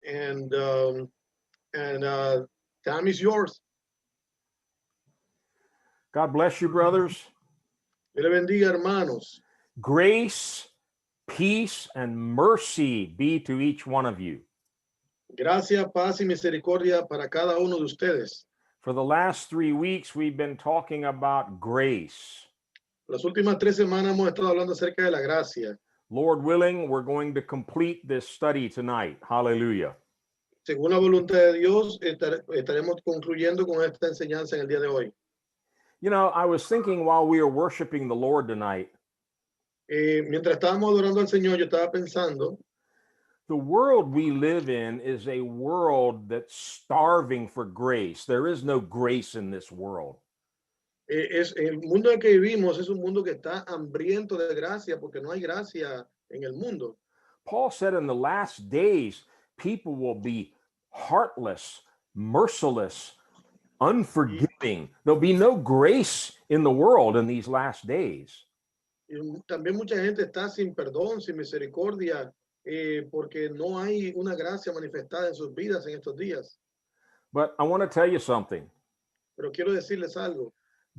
and time is yours. God bless you, brothers. Dios le bendiga, hermanos. Grace, peace, and mercy be to each one of you. Gracia, paz y misericordia para cada uno de ustedes. For the last 3 weeks, we've been talking about grace. Las últimas 3 semanas hemos estado hablando acerca de la gracia. Lord willing, we're going to complete this study tonight. Hallelujah. Según la voluntad de Dios, estaremos concluyendo con esta enseñanza en el día de hoy. You know, I was thinking while we were worshiping the Lord tonight, Mientras estábamos adorando al Señor, yo estaba pensando, the world we live in is a world that's starving for grace. There is no grace in this world. el mundo en que vivimos es un mundo que está hambriento de gracia porque no hay gracia en el mundo. Paul said in the last days, people will be heartless, merciless, unforgiving. There'll be no grace in the world in these last days. Y también mucha gente está sin perdón, sin misericordia, porque no hay una gracia manifestada en sus vidas en estos días. But I want to tell you something. Pero quiero decirles algo.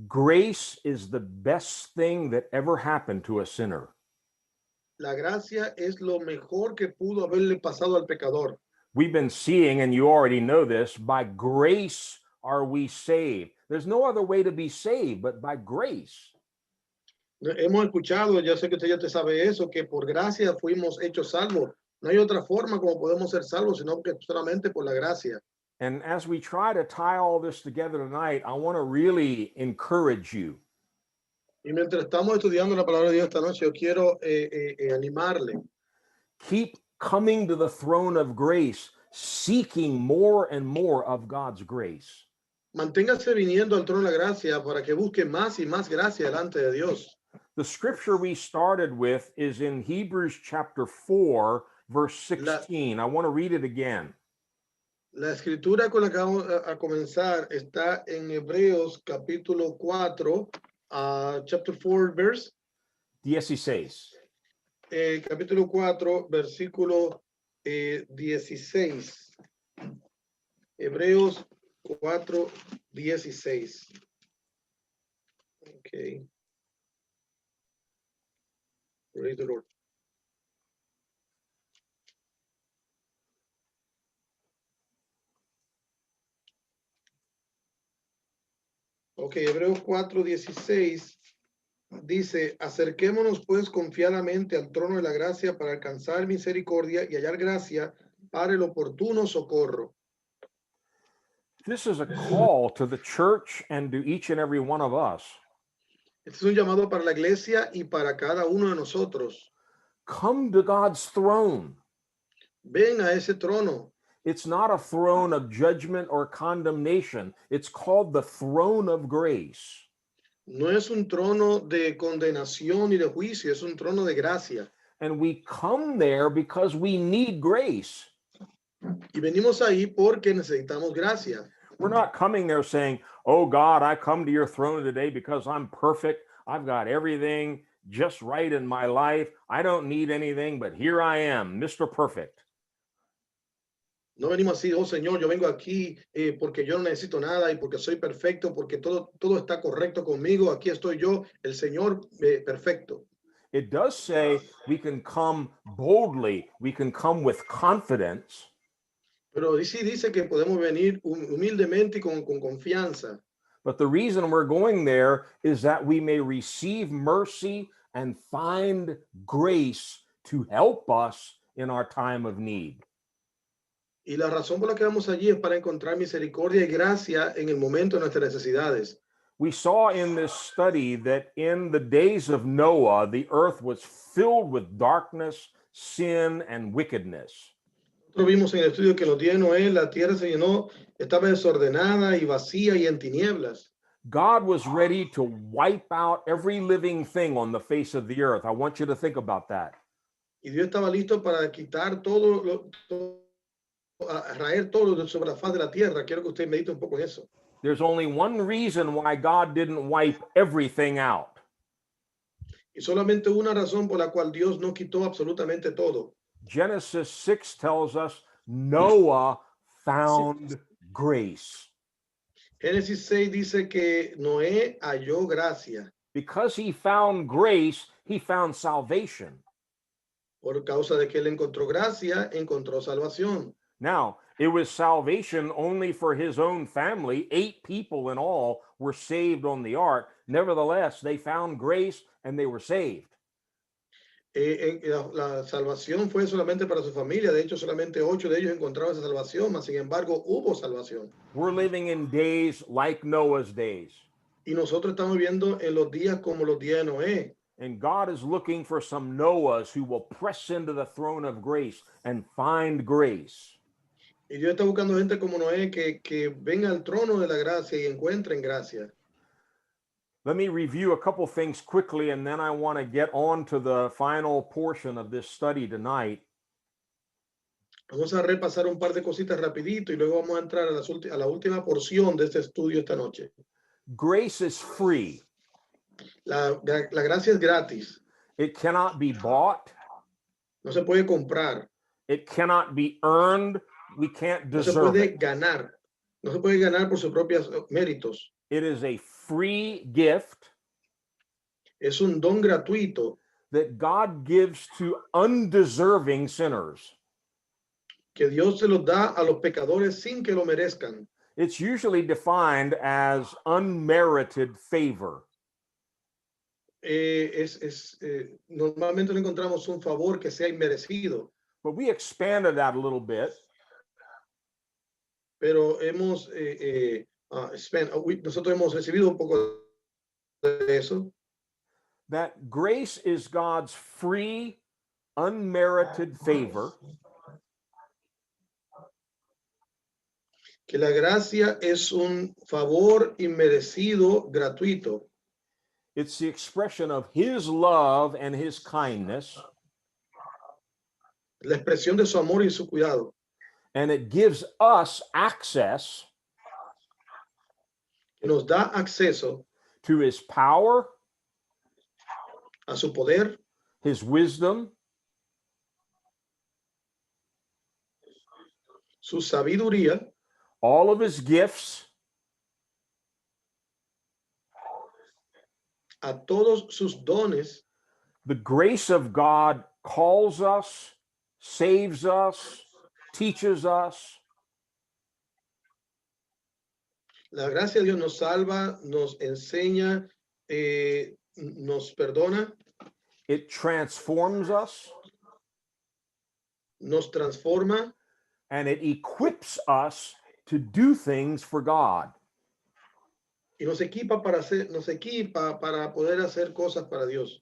Grace is the best thing that ever happened to a sinner. La gracia es lo mejor que pudo haberle pasado al pecador. We've been seeing, and you already know this, by grace are we saved. There's no other way to be saved but by grace. Hemos escuchado, ya sé que usted ya te sabe eso, que por gracia fuimos hechos salvos. No hay otra forma como podemos ser salvos, sino que solamente por la gracia. And as we try to tie all this together tonight, I want to really encourage you. Y mientras estamos estudiando la palabra de Dios esta noche, yo quiero animarle. Keep coming to the throne of grace, seeking more and more of God's grace. Manténgase viniendo al trono de la gracia para que busque más y más gracia delante de Dios. The scripture we started with is in Hebrews chapter 4, verse 16. I want to read it again. La escritura con la que vamos a comenzar está en Hebreos capítulo 4, chapter 4, verse 16. Capítulo 4, versículo 16. Hebreos 4, 16. Okay. Praise the Lord. Ok, Hebreos 4, 16 dice, acerquémonos pues confiadamente al trono de la gracia para alcanzar misericordia y hallar gracia para el oportuno socorro. This is a call to the church and to each and every one of us. Este es un llamado para la iglesia y para cada uno de nosotros. Come to God's throne. Ven a ese trono. It's not a throne of judgment or condemnation. It's called the throne of grace. No es un trono de condenación ni de juicio, es un trono de gracia. And we come there because we need grace. Y venimos ahí porque necesitamos gracia. We're not coming there saying, oh God, I come to your throne today because I'm perfect. I've got everything just right in my life. I don't need anything, but here I am, Mr. Perfect. No venimos así, oh Señor, yo vengo aquí porque yo no necesito nada y porque soy perfecto, porque todo está correcto conmigo. Aquí estoy yo, el Señor perfecto. It does say we can come boldly, we can come with confidence. Pero sí dice que podemos venir humildemente y con confianza. But the reason we're going there is that we may receive mercy and find grace to help us in our time of need. Y la razón por la que vamos allí es para encontrar misericordia y gracia en el momento de nuestras necesidades. We saw in this study that in the days of Noah, the earth was filled with darkness, sin, and wickedness. Nosotros vimos en el estudio que en los días de Noé la tierra se llenó, estaba desordenada y vacía y en tinieblas. God was ready to wipe out every living thing on the face of the earth. I want you to think about that. Y Dios estaba listo para quitar raer todo sobre la faz de la tierra. Quiero que usted medite un poco en eso. There's only one reason why God didn't wipe everything out. Y solamente una razón por la cual Dios no quitó absolutamente todo. Genesis 6 tells us Noah found grace. Génesis 6 dice que Noé halló gracia. Because he found grace, he found salvation. Por causa de que él encontró gracia, encontró salvación. Now, it was salvation only for his own family. 8 people in all were saved on the ark. Nevertheless, they found grace and they were saved. La salvación fue solamente para su familia. De hecho, solamente 8 de ellos encontraron esa salvación, mas sin embargo hubo salvación. We're living in days like Noah's days. Y nosotros estamos viviendo en los días como los días de Noé. And God is looking for some Noahs who will press into the throne of grace and find grace. Y Dios está buscando gente como Noé que venga al trono de la gracia y encuentren gracia. Let me review a couple things quickly, and then I want to get on to the final portion of this study tonight. Vamos a repasar un par de cositas rapidito y luego vamos a entrar a la última porción de este estudio esta noche. Grace is free. La gracia es gratis. It cannot be bought. No se puede comprar. It cannot be earned. We can't No se deserve puede it. ganar. No se puede ganar por sus propios méritos. It is a free gift Es un don gratuito that God gives to undeserving sinners. que Dios se los da a los pecadores sin que lo merezcan. It's usually defined as unmerited favor. Normalmente no encontramos un favor que sea inmerecido, But we expanded that a little bit. pero nosotros hemos recibido un poco de eso. That grace is God's free, unmerited favor Que la gracia es un favor inmerecido gratuito. It's the expression of his love and his kindness, La expresión de su amor y su cuidado. and it gives us access Que nos da acceso to his power, a su poder, his wisdom, su sabiduría, all of his gifts, a todos sus dones. the grace of God calls us, saves us, teaches us. La gracia de Dios nos salva, nos enseña, nos perdona, It transforms us, nos transforma and it equips us to do things for God. y nos equipa para poder hacer cosas para Dios.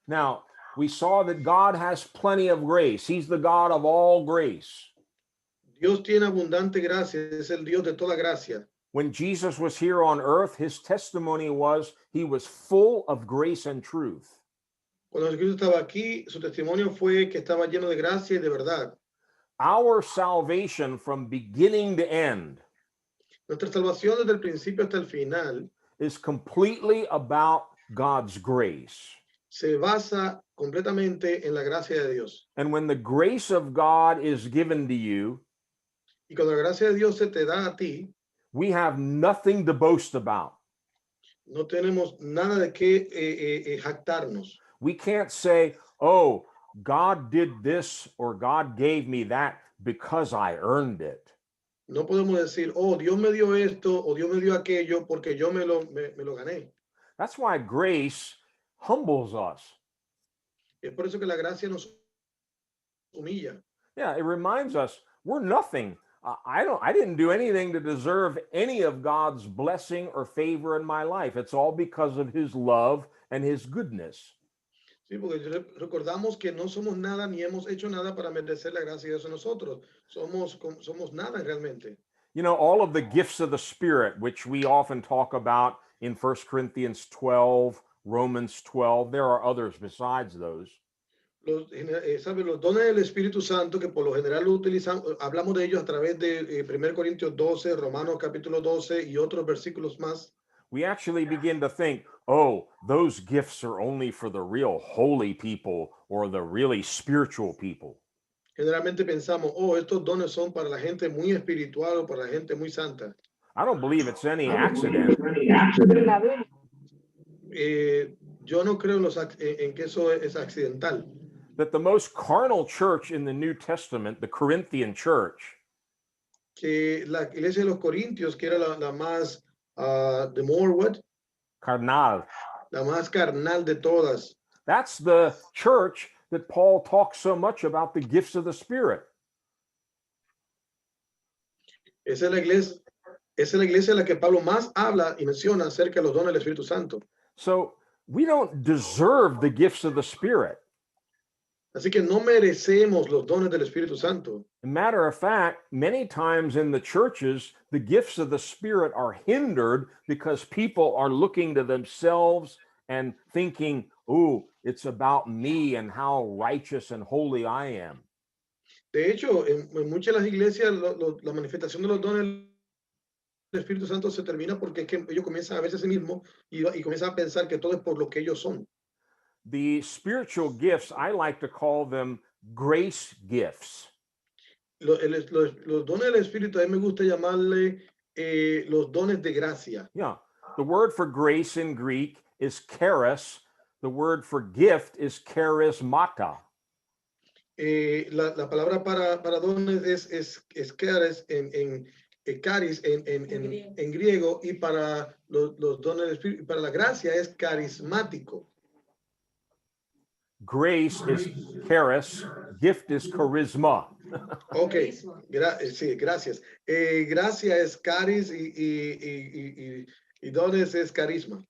Now, we saw that God has plenty of grace. He's the God of all grace. Dios tiene abundante gracia, es el Dios de toda gracia. When Jesus was here on earth, his testimony was he was full of grace and truth. Cuando Jesucristo estaba aquí, su testimonio fue que estaba lleno de gracia y de verdad. Our salvation from beginning to end Nuestra salvación desde el principio hasta el final is completely about God's grace. se basa completamente en la gracia de Dios. And when the grace of God is given to you, Y cuando la gracia de Dios se te da a ti, we have nothing to boast about. no tenemos nada de qué jactarnos. We can't say, oh, God did this or God gave me that because I earned it. No podemos decir, oh, Dios me dio esto o Dios me dio aquello porque yo me lo gané. That's why grace humbles us. Es por eso que la gracia nos humilla. Yeah, it reminds us we're nothing. I didn't do anything to deserve any of God's blessing or favor in my life. It's all because of his love and his goodness. Sí, porque recordamos que no somos nada ni hemos hecho nada para merecer la gracia de Dios en nosotros. Somos nada realmente. You know, all of the gifts of the Spirit, which we often talk about in 1 Corinthians 12, Romans 12, there are others besides those. Los dones del Espíritu Santo, que por lo general hablamos de ellos a través de 1 Corintios 12, Romanos capítulo 12 y otros versículos más. We actually begin to think, oh, those gifts are only for the real holy people or the really spiritual people. Generalmente pensamos, oh, estos dones son para la gente muy espiritual o para la gente muy santa. I don't believe it's any accident Yo no creo en que eso es accidental. that the most carnal church in the New Testament, the Corinthian church, Que la iglesia de los Corintios, que era la más, the more what? carnal, La más carnal de todas. that's the church that Paul talks so much about the gifts of the Spirit. Esa es la iglesia en la que Pablo más habla y menciona acerca de los dones del Espíritu Santo. So we don't deserve the gifts of the Spirit. Así que no merecemos los dones del Espíritu Santo. As a matter of fact, many times in the churches, the gifts of the Spirit are hindered because people are looking to themselves and thinking, oh, it's about me and how righteous and holy I am. De hecho, en muchas de las iglesias, la manifestación de los dones del Espíritu Santo se termina porque es que ellos comienzan a verse a sí mismos y comienzan a pensar que todo es por lo que ellos son. The spiritual gifts, I like to call them grace gifts. Los dones del Espíritu, a mí me gusta llamarle los dones de gracia. Yeah. The word for grace in Greek is charis. The word for gift is charismata. La palabra para dones es charis charis en griego, y para los dones del Espíritu, para la gracia es carismático. Grace is charis, gift is charisma. Ok, sí, gracias. Gracia es caris y dones es carisma.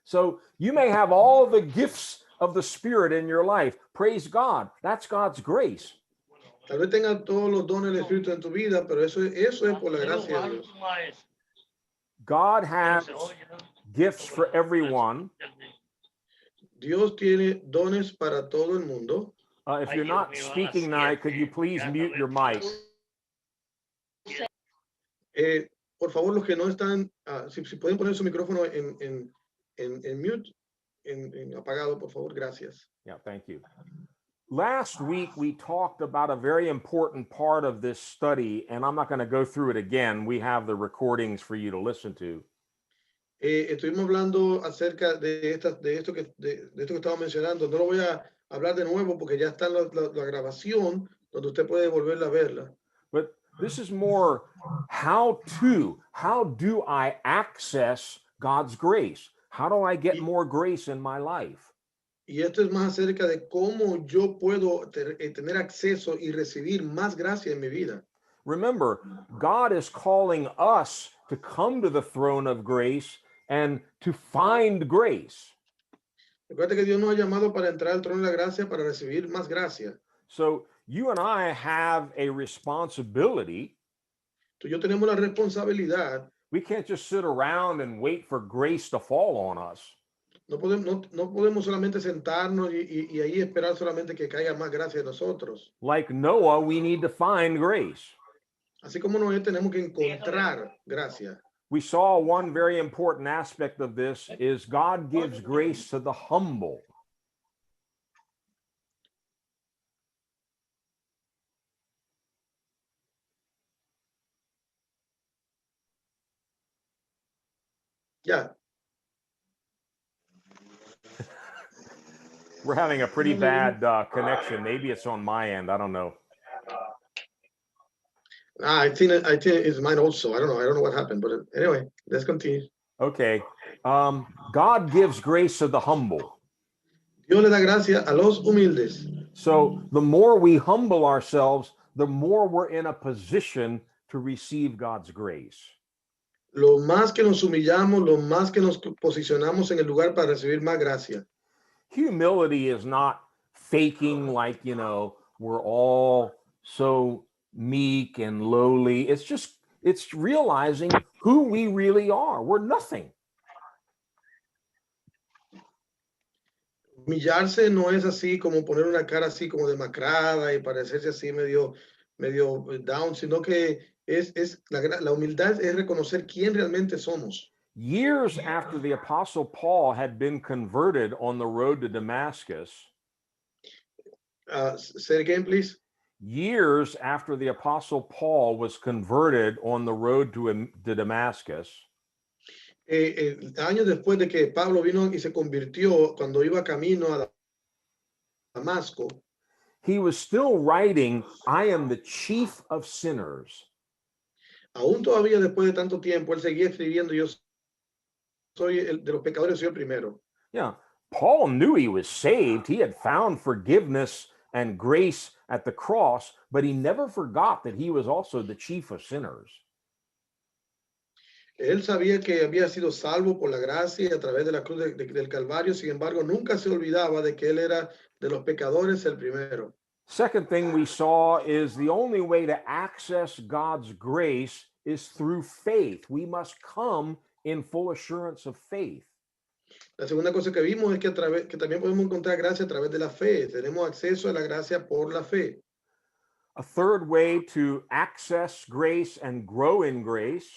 So you may have all the gifts of the Spirit in your life. Praise God. That's God's grace. Tal vez tengas todos los dones del Espíritu en tu vida, pero eso es por la gracia de Dios. God has gifts for everyone. Dios tiene dones para todo el mundo. If you're not speaking now, could you please mute your mic? Por favor, los que no están, si pueden poner su micrófono en mute, en apagado, por favor, gracias. Yeah, thank you. Last week, we talked about a very important part of this study, and I'm not going to go through it again. We have the recordings for you to listen to. Estuvimos hablando acerca de esto que estaba mencionando. No lo voy a hablar de nuevo porque ya está la grabación donde usted puede volverla a verla. But this is more how do I access God's grace? How do I get more grace in my life? Y esto es más acerca de cómo yo puedo tener acceso y recibir más gracia en mi vida. Remember, God is calling us to come to the throne of grace and to find grace. Recuerda que Dios nos ha llamado para entrar al trono de la gracia para recibir más gracia. So you and I have a responsibility. Tú y yo tenemos la responsabilidad. We can't just sit around and wait for grace to fall on us. No podemos solamente sentarnos y ahí esperar solamente que caiga más gracia en nosotros. Like Noah, we need to find grace. Así como Noé, tenemos que encontrar gracia. We saw one very important aspect of this is God gives grace to the humble. Ya. We're having a pretty bad connection. Maybe it's on my end. I don't know. I think it's mine also. I don't know what happened, but anyway, let's continue. Okay. God gives grace to the humble. Dios le da gracia a los humildes. So the more we humble ourselves, the more we're in a position to receive God's grace. Lo más que nos humillamos, lo más que nos posicionamos en el lugar para recibir más gracia. Humility is not faking like, we're all so meek and lowly. It's realizing who we really are. We're nothing. Humillarse no es así como poner una cara así como demacrada y parecerse así medio down, sino que la humildad es reconocer quién realmente somos. Years after the Apostle Paul had been converted on the road to Damascus. Say it again, please. years after the Apostle Paul was converted on the road to Damascus, Años después de que Pablo vino y se convirtió, cuando iba camino a Damasco, he was still writing, I am the chief of sinners. aún todavía después de tanto tiempo, él seguía escribiendo, yo soy el de los pecadores, soy el primero. Yeah, Paul knew he was saved. He had found forgiveness and grace at the cross, but he never forgot that he was also the chief of sinners. Él sabía que había sido salvo por la gracia a través de la cruz del Calvario, sin embargo, nunca se olvidaba de que él era de los pecadores el primero. Second thing we saw is the only way to access God's grace is through faith. We must come in full assurance of faith. La segunda cosa que vimos es que, que también podemos encontrar gracia a través de la fe. Tenemos acceso a la gracia por la fe. A third way to access grace and grow in grace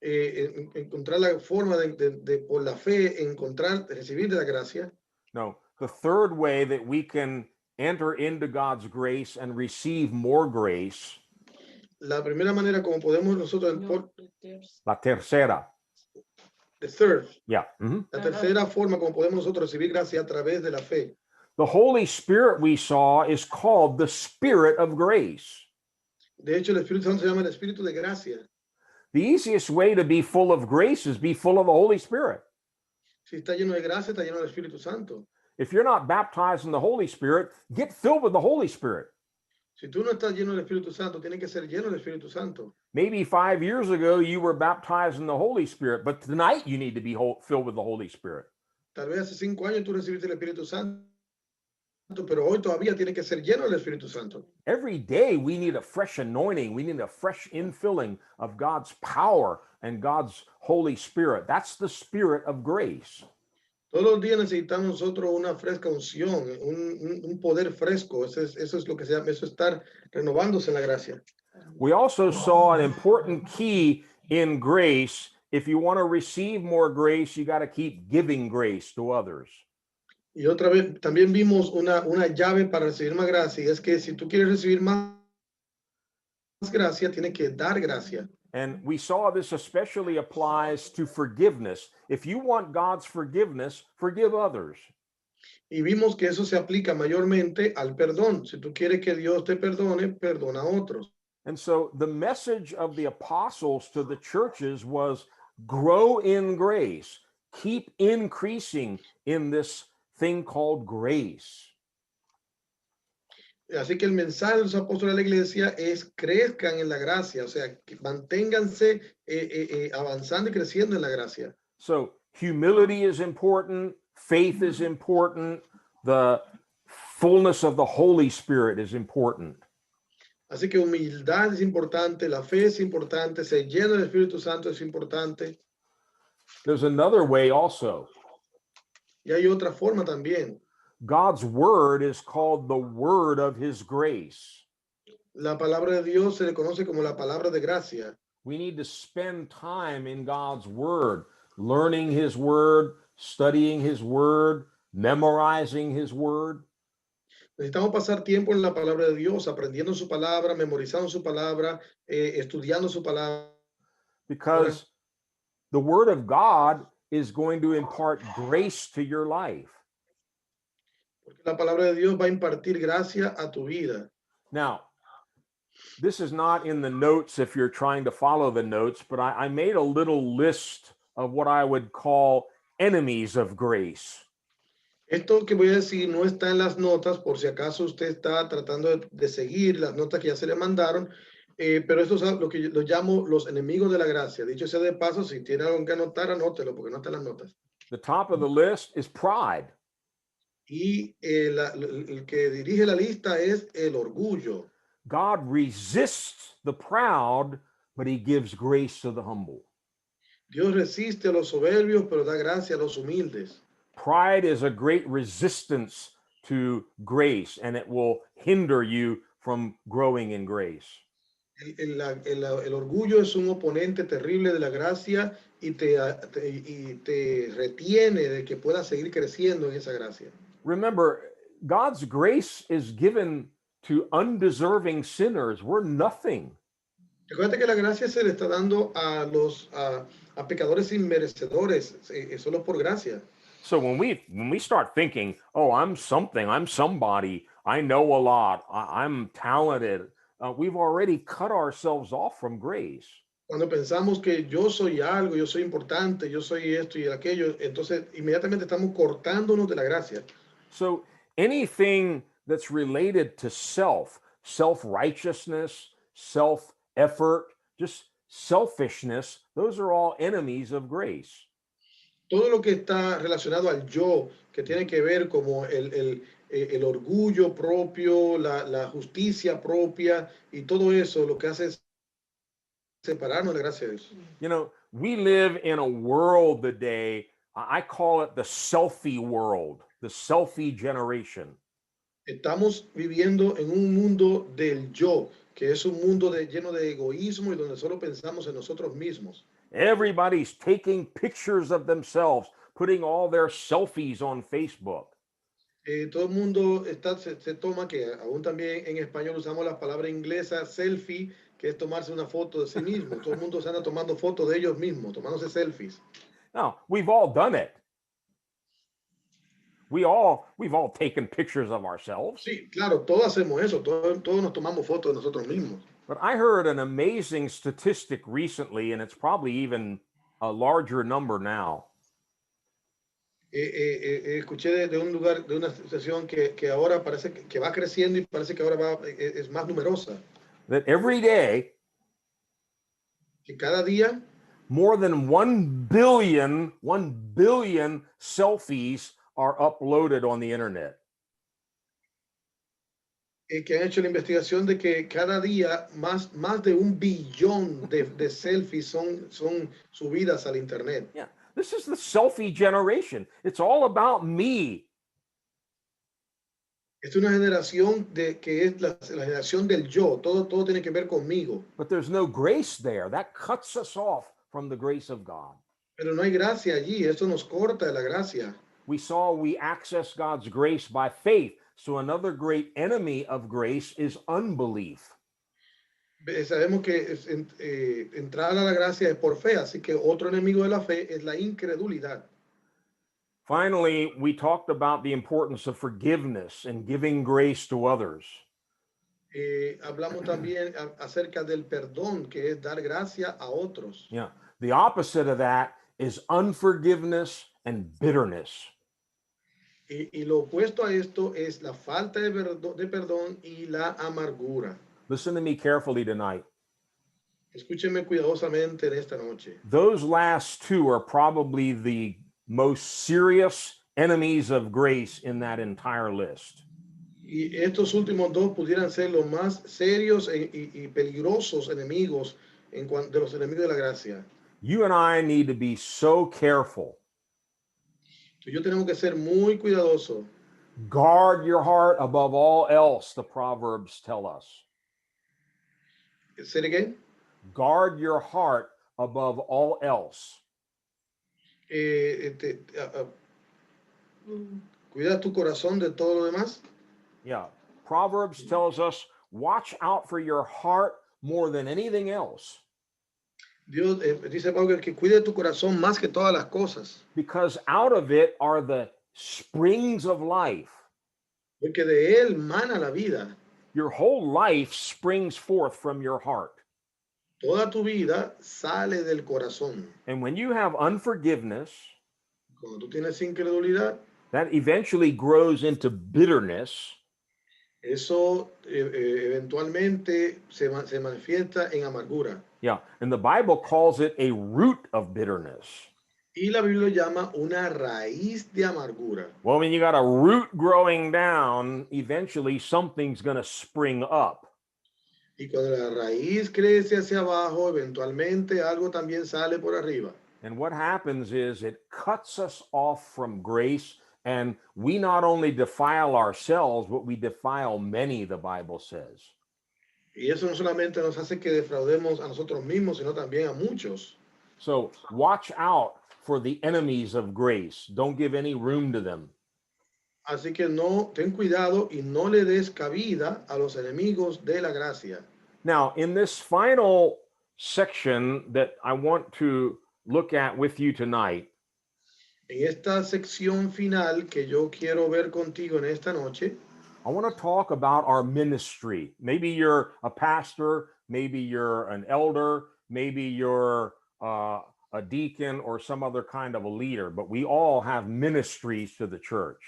encontrar la forma de por la fe encontrar, recibir de la gracia. No, the third way that we can enter into God's grace and receive more grace. La primera manera como podemos nosotros, La tercera. the third, Yeah. la tercera forma como podemos nosotros recibir gracia a través de la fe. The Holy Spirit we saw is called the Spirit of grace. De hecho, el Espíritu Santo se llama el Espíritu de gracia. The easiest way to be full of grace is be full of the Holy Spirit. Si está lleno de gracia, está lleno del Espíritu Santo. If you're not baptized in the Holy Spirit, get filled with the Holy Spirit. Si tú no estás lleno del Espíritu Santo, tienes que ser lleno del Espíritu Santo. Maybe 5 years ago you were baptized in the Holy Spirit, but tonight you need to be filled with the Holy Spirit. Tal vez hace 5 años tú recibiste el Espíritu Santo, pero hoy todavía tiene que ser lleno del Espíritu Santo. Every day we need a fresh anointing. We need a fresh infilling of God's power and God's Holy Spirit. That's the Spirit of grace. Todos los días necesitamos nosotros una fresca unción, un poder fresco. Eso es lo que se llama, eso es estar renovándose en la gracia. We also saw an important key in grace. If you want to receive more grace, you got to keep giving grace to others. Y otra vez, también vimos una llave para recibir más gracia, y es que si tú quieres recibir más gracia, tienes que dar gracia. And we saw this especially applies to forgiveness. If you want God's forgiveness, forgive others. Y vimos que eso se aplica mayormente al perdón. Si tú quieres que Dios te perdone, perdona a otros. And so the message of the apostles to the churches was grow in grace, keep increasing in this thing called grace. Así que el mensaje de los apóstoles de la iglesia es crezcan en la gracia, o sea, que manténganse avanzando y creciendo en la gracia. So humility is important, faith is important, the fullness of the Holy Spirit is important. Así que humildad es importante, la fe es importante, ser lleno del Espíritu Santo es importante. There's another way also. Y hay otra forma también. God's word is called the word of his grace. La palabra de Dios se le conoce como la palabra de gracia. We need to spend time in God's word, learning his word, studying his word, memorizing his word. Necesitamos pasar tiempo en la palabra de Dios, aprendiendo su palabra, memorizando su palabra, estudiando su palabra. Because the word of God is going to impart grace to your life. Porque la palabra de Dios va a impartir gracia a tu vida. Now, this is not in the notes if you're trying to follow the notes, but I made a little list of what I would call enemies of grace. Esto que voy a decir no está en las notas, por si acaso usted está tratando de seguir las notas que ya se le mandaron, pero esto es lo que yo llamo los enemigos de la gracia. Dicho sea de paso, si tiene algo que anotar, anótelo, porque no está en las notas. The top of the list is pride. Y el que dirige la lista es el orgullo. God resists the proud, but he gives grace to the humble. Dios resiste a los soberbios, pero da gracia a los humildes. Pride is a great resistance to grace, and it will hinder you from growing in grace. El orgullo es un oponente terrible de la gracia y te retiene de que puedas seguir creciendo en esa gracia. Remember, God's grace is given to undeserving sinners. We're nothing. Recuerda que la gracia se le está dando a pecadores inmerecedores, solo por gracia. So when we start thinking, oh, I'm something, I'm somebody, I know a lot, I'm talented, we've already cut ourselves off from grace. Cuando pensamos que yo soy algo, yo soy importante, yo soy esto y aquello, entonces inmediatamente estamos cortándonos de la gracia. So anything that's related to self-righteousness, self-effort, just selfishness, those are all enemies of grace. Todo lo que está relacionado al yo, que tiene que ver como el orgullo propio, la justicia propia y todo eso, lo que hace es separarnos de la gracia de Dios. You know, we live in a world today, I call it the selfie world, the selfie generation. Estamos viviendo en un mundo del yo, que es un mundo lleno de egoísmo y donde solo pensamos en nosotros mismos. Everybody's taking pictures of themselves, putting all their selfies on Facebook. Todo el mundo se toma, que aún también en español usamos la palabra inglesa selfie, que es tomarse una foto de sí mismo. Todo el mundo se anda tomando fotos de ellos mismos, tomándose selfies. Now, we've all done it. We've all taken pictures of ourselves. Sí, claro, todos hacemos eso, todos nos tomamos fotos de nosotros mismos. But I heard an amazing statistic recently, and it's probably even a larger number now. Escuché de un lugar, de una sesión que ahora parece que va creciendo y parece que ahora es más numerosa. That every day, Que cada día more than 1 billion selfies are uploaded on the internet. Que han hecho la investigación de que cada día más de 1 billón de selfies son subidas al internet. Yeah, this is the selfie generation. It's all about me. Es una generación que es la generación del yo. Todo tiene que ver conmigo. But there's no grace there. That cuts us off from the grace of God. Pero no hay gracia allí. Esto nos corta de la gracia. We saw we access God's grace by faith. So another great enemy of grace is unbelief. Sabemos que entrar a la gracia es por fe, así que otro enemigo de la fe es la incredulidad. Finally, we talked about the importance of forgiveness and giving grace to others. Hablamos también acerca del perdón, que es dar gracia a otros. Yeah, the opposite of that is unforgiveness and bitterness. Y lo opuesto a esto es la falta de perdón y la amargura. Listen to me carefully tonight. Escúcheme cuidadosamente en esta noche. Those last two are probably the most serious enemies of grace in that entire list. Y estos últimos dos pudieran ser los más serios y peligrosos enemigos de los enemigos de la gracia. You and I need to be so careful. Tú y yo tenemos que ser muy cuidadosos. Guard your heart above all else, the Proverbs tell us. ¿Say it again? Guard your heart above all else. Cuida tu corazón de todo lo demás. Yeah. Proverbs tells us, watch out for your heart more than anything else. Dios dice Pablo que cuide tu corazón más que todas las cosas. Because out of it are the springs of life. Porque de él mana la vida. Your whole life springs forth from your heart. Toda tu vida sale del corazón. And when you have unforgiveness, cuando tú tienes incredulidad, that eventually grows into bitterness. Eso eventualmente se manifiesta en amargura. Yeah, and the Bible calls it a root of bitterness. Y la Biblia llama una raíz de amargura. Well, when you got a root growing down, eventually something's going to spring up. Y cuando la raíz crece hacia abajo, eventualmente algo también sale por arriba. And what happens is it cuts us off from grace, and we not only defile ourselves, but we defile many, the Bible says. Y eso no solamente nos hace que defraudemos a nosotros mismos, sino también a muchos. So watch out for the enemies of grace. Don't give any room to them. Así que no, ten cuidado y no le des cabida a los enemigos de la gracia. Now, in this final section that I want to look at with you tonight, En esta sección final que yo quiero ver contigo en esta noche, I want to talk about our ministry. Maybe you're a pastor, maybe you're an elder, maybe you're a deacon or some other kind of a leader, but we all have ministries to the church.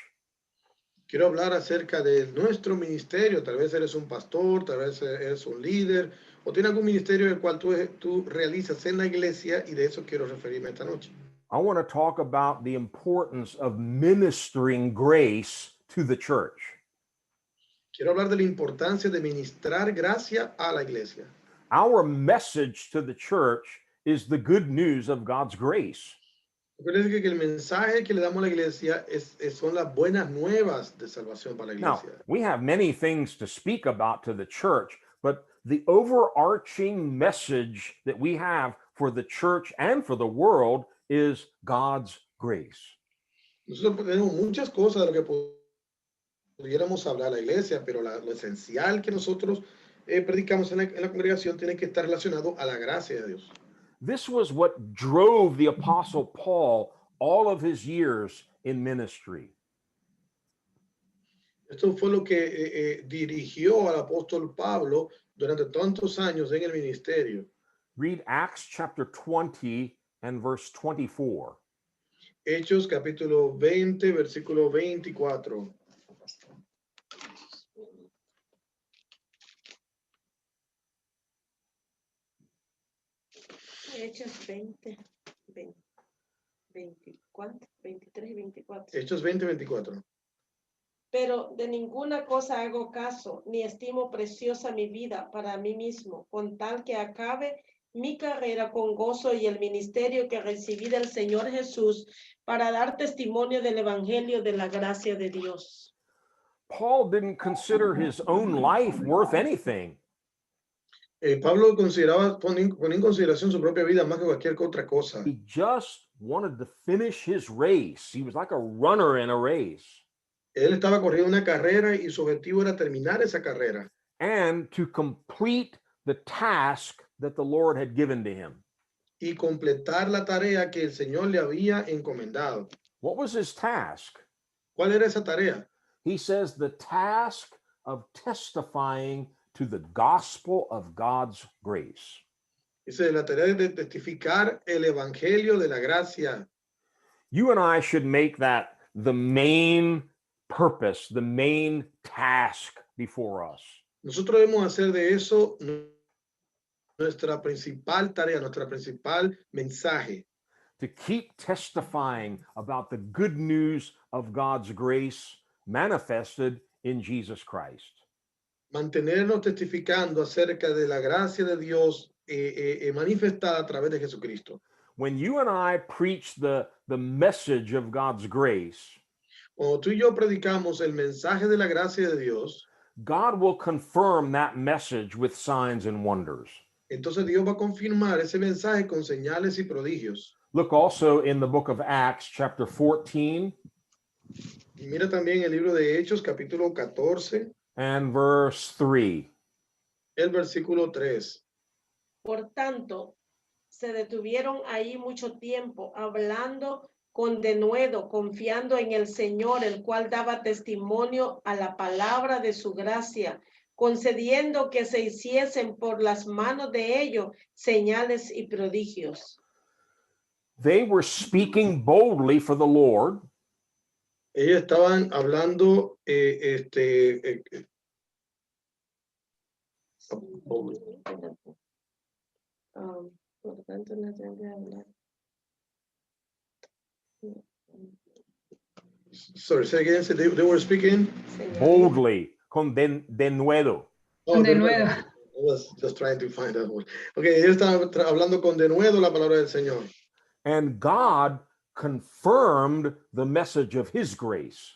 quiero hablar acerca de nuestro ministerio. Tal vez eres un pastor, tal vez eres un líder, o tienes algún ministerio el cual tú realizas en la iglesia, y de eso quiero referirme esta noche. I want to talk about the importance of ministering grace to the church. Quiero hablar de la importancia de ministrar gracia a la iglesia. Our message to the church is the good news of God's grace. Recuerden que el mensaje que le damos a la iglesia son las buenas nuevas de salvación para la Now, iglesia. we have many things to speak about to the church, but the overarching message that we have for the church and for the world is God's grace. Nosotros tenemos muchas cosas de lo que pudiéramos hablar a la iglesia, pero lo esencial que nosotros predicamos en la congregación tiene que estar relacionado a la gracia de Dios. This was what drove the Apostle Paul all of his years in ministry. Esto fue lo que dirigió al apóstol Pablo durante tantos años en el ministerio. Read Acts chapter 20 and verse 24. Hechos capítulo 20, versículo 24. Hechos 20, 24, 23 y 24. Hechos 20, 24. Pero de ninguna cosa hago caso, ni estimo preciosa mi vida para mí mismo, con tal que acabe mi carrera con gozo y el ministerio que recibí del Señor Jesús para dar testimonio del evangelio de la gracia de Dios. Paul didn't consider his own life worth anything. Pablo consideraba, ponía en consideración su propia vida más que cualquier otra cosa. He just wanted to finish his race. He was like a runner in a race. Él estaba corriendo una carrera y su objetivo era terminar esa carrera And to complete the task that the Lord had given to him. y completar la tarea que el Señor le había encomendado. What was his task? ¿Cuál era esa tarea? He says the task of testifying to the gospel of God's grace. Dice, la tarea de testificar el evangelio de la gracia. You and I should make that the main purpose, the main task before us. Nosotros debemos hacer de eso nuestra principal tarea, nuestra principal mensaje. To keep testifying about the good news of God's grace manifested in Jesus Christ. Mantenernos testificando acerca de la gracia de Dios manifestada a través de Jesucristo. When you and I preach the message of God's grace, Cuando tú y yo predicamos el mensaje de la gracia de Dios, God will confirm that message with signs and wonders. entonces Dios va a confirmar ese mensaje con señales y prodigios. Look also in the book of Acts, chapter 14 Y mira también el libro de Hechos, capítulo 14, and verse 3. el versículo 3. Por tanto, se detuvieron ahí mucho tiempo, hablando con denuedo, confiando en el Señor, el cual daba testimonio a la palabra de su gracia, concediendo que se hiciesen por las manos de ellos señales y prodigios. They were speaking boldly for the Lord, Ellos estaban hablando Por tanto, no tengo que hablar. sorry, say again, so they were speaking. boldly, con denuedo. Oh, De nuevo. I was just trying to find that word. Okay, ellos estaban hablando con denuedo la palabra del Señor. And God confirmed the message of his grace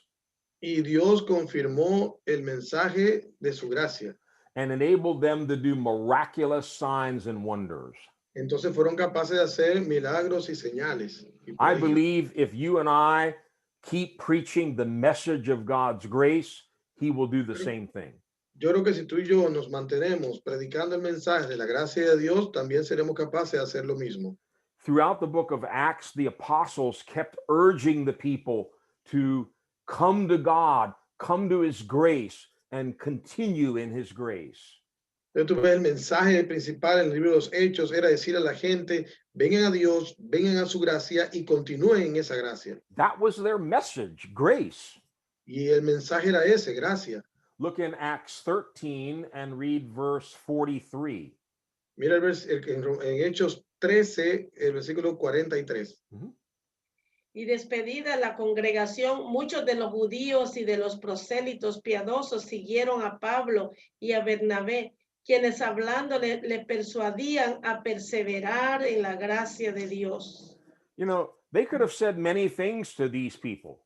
Y Dios confirmó el mensaje de su gracia. and enabled them to do miraculous signs and wonders. Entonces fueron capaces de hacer milagros y señales. Y I prodigios. believe if you and I keep preaching the message of God's grace, he will do the same thing. Yo creo que si tú y yo nos mantenemos predicando el mensaje de la gracia de Dios, también seremos capaces de hacer lo mismo. Throughout the book of Acts, the apostles kept urging the people to come to God, come to his grace, and continue in his grace. Entonces tú ves el mensaje principal en el libro de los Hechos era decir a la gente, vengan a Dios, vengan a su gracia y continúen en esa gracia. That was their message, grace. Y el mensaje era ese, gracia. Look in Acts 13 and read verse 43. Mira en Hechos 13, el versículo 43. Y despedida la congregación, muchos de los judíos y de los prosélitos piadosos siguieron a Pablo y a Bernabé, quienes hablando le persuadían a perseverar en la gracia de Dios. You know, they could have said many things to these people.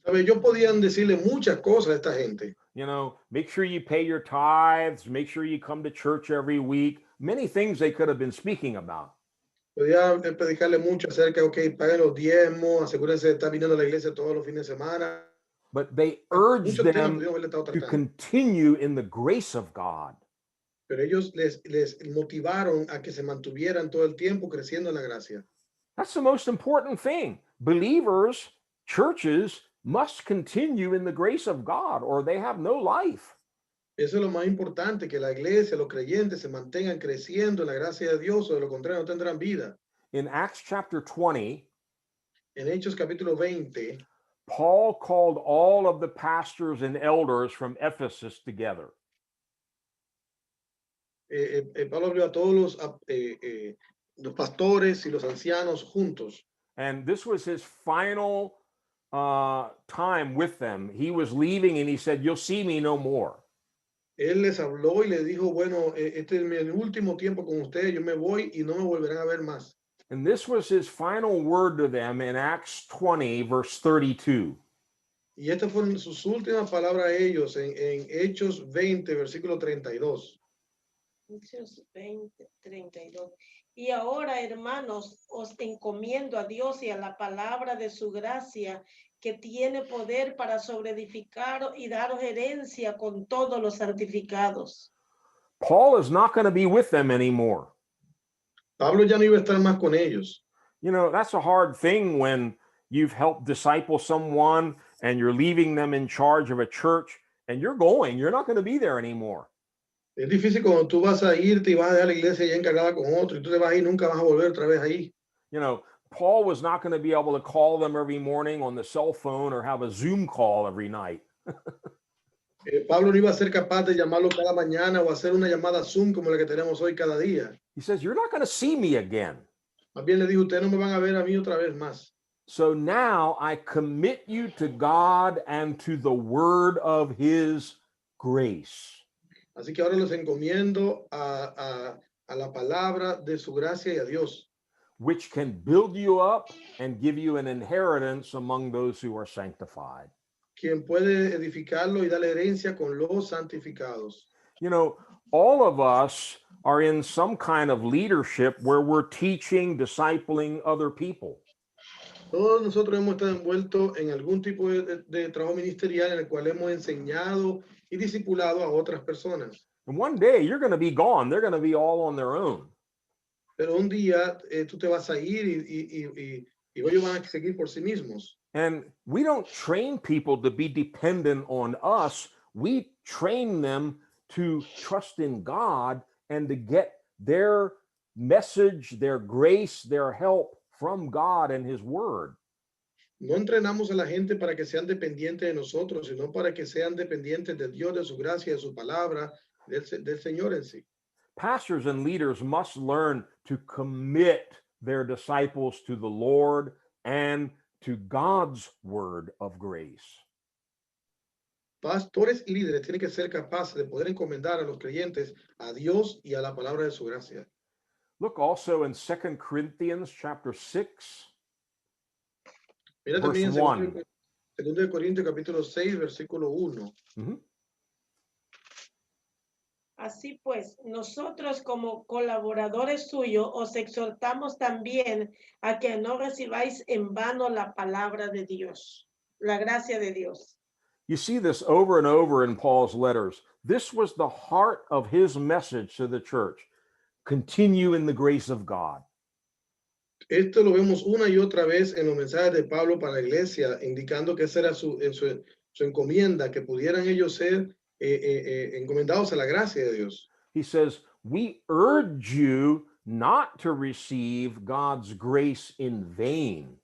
¿Sabe? Yo podían decirle muchas cosas a esta gente. You know, make sure you pay your tithes, make sure you come to church every week. Many things they could have been speaking about. Podía predicarle mucho acerca, ok, paguen los diezmos, asegúrense de estar viniendo a la iglesia todos los fines de semana. But they urged Muchos temas them podíamos haberle estado to tratando. continue in the grace of God. Pero ellos les motivaron a que se mantuvieran todo el tiempo creciendo en la gracia. That's the most important thing. Believers, churches must continue in the grace of God or they have no life. Eso es lo más importante, que la iglesia, los creyentes se mantengan creciendo en la gracia de Dios, o de lo contrario no tendrán vida. In Acts chapter 20, En Hechos capítulo 20, Paul called all of the pastors and elders from Ephesus together. Pablo abrió a todos los pastores y los ancianos juntos. And this was his final time with them. He was leaving and he said, "You'll see me no more." Él les habló y les dijo, bueno, este es mi último tiempo con ustedes, yo me voy y no me volverán a ver más. And this was his final word to them in Acts 20, verse 32. Y estas fueron sus últimas palabras a ellos en Hechos 20, versículo 32. Hechos 20, 32. Y ahora, hermanos, os encomiendo a Dios y a la palabra de su gracia, que tiene poder para sobreedificar y daros herencia con todos los santificados. Paul is not going to be with them anymore. Pablo ya no iba a estar más con ellos. You know, that's a hard thing when you've helped disciple someone and you're leaving them in charge of a church and you're not going to be there anymore. Es difícil cuando tú vas a irte y vas a dejar la iglesia ya encargada con otro y tú te vas a ir, nunca vas a volver otra vez ahí. You know, Paul was not going to be able to call them every morning on the cell phone or have a Zoom call every night. Pablo no iba a ser capaz de llamarlo cada mañana o hacer una llamada Zoom como la que tenemos hoy cada día. He says, "You're not going to see me again. Más bien le dijo, ustedes no me van a ver a mí otra vez más. So now I commit you to God and to the word of his grace." Así que ahora los encomiendo a la palabra de su gracia y a Dios, which can build you up and give you an inheritance among those who are sanctified. quien puede edificarlo y darle herencia con los santificados. You know, all of us are in some kind of leadership where we're teaching, discipling other people. Todos nosotros hemos estado envueltos en algún tipo de trabajo ministerial en el cual hemos enseñado y discipulado a otras personas. And one day you're going to be gone. They're going to be all on their own. Pero un día tú te vas a ir y ellos van a seguir por sí mismos. And we don't train people to be dependent on us. We train them to trust in God and to get their message, their grace, their help from God and his word. No entrenamos a la gente para que sean dependientes de nosotros, sino para que sean dependientes de Dios, de su gracia, de su palabra, del Señor en sí. Pastors and leaders must learn to commit their disciples to the Lord and to God's word of grace. Pastores y líderes tienen que ser capaces de poder encomendar a los creyentes a Dios y a la palabra de su gracia. Look also in 2 Corinthians chapter 6. Mira Verse también en 1. 2 Corintios capítulo 6, versículo 1. Así pues, nosotros como colaboradores suyos os exhortamos también a que no recibáis en vano la palabra de Dios. la gracia de Dios. You see this over and over in Paul's letters. This was the heart of his message to the church. Continue in the grace of God. Esto lo vemos una y otra vez en los mensajes de Pablo para la iglesia, indicando que esa era su encomienda, que pudieran ellos ser encomendados a la gracia de Dios. He says, we urge you not to receive God's grace in vain.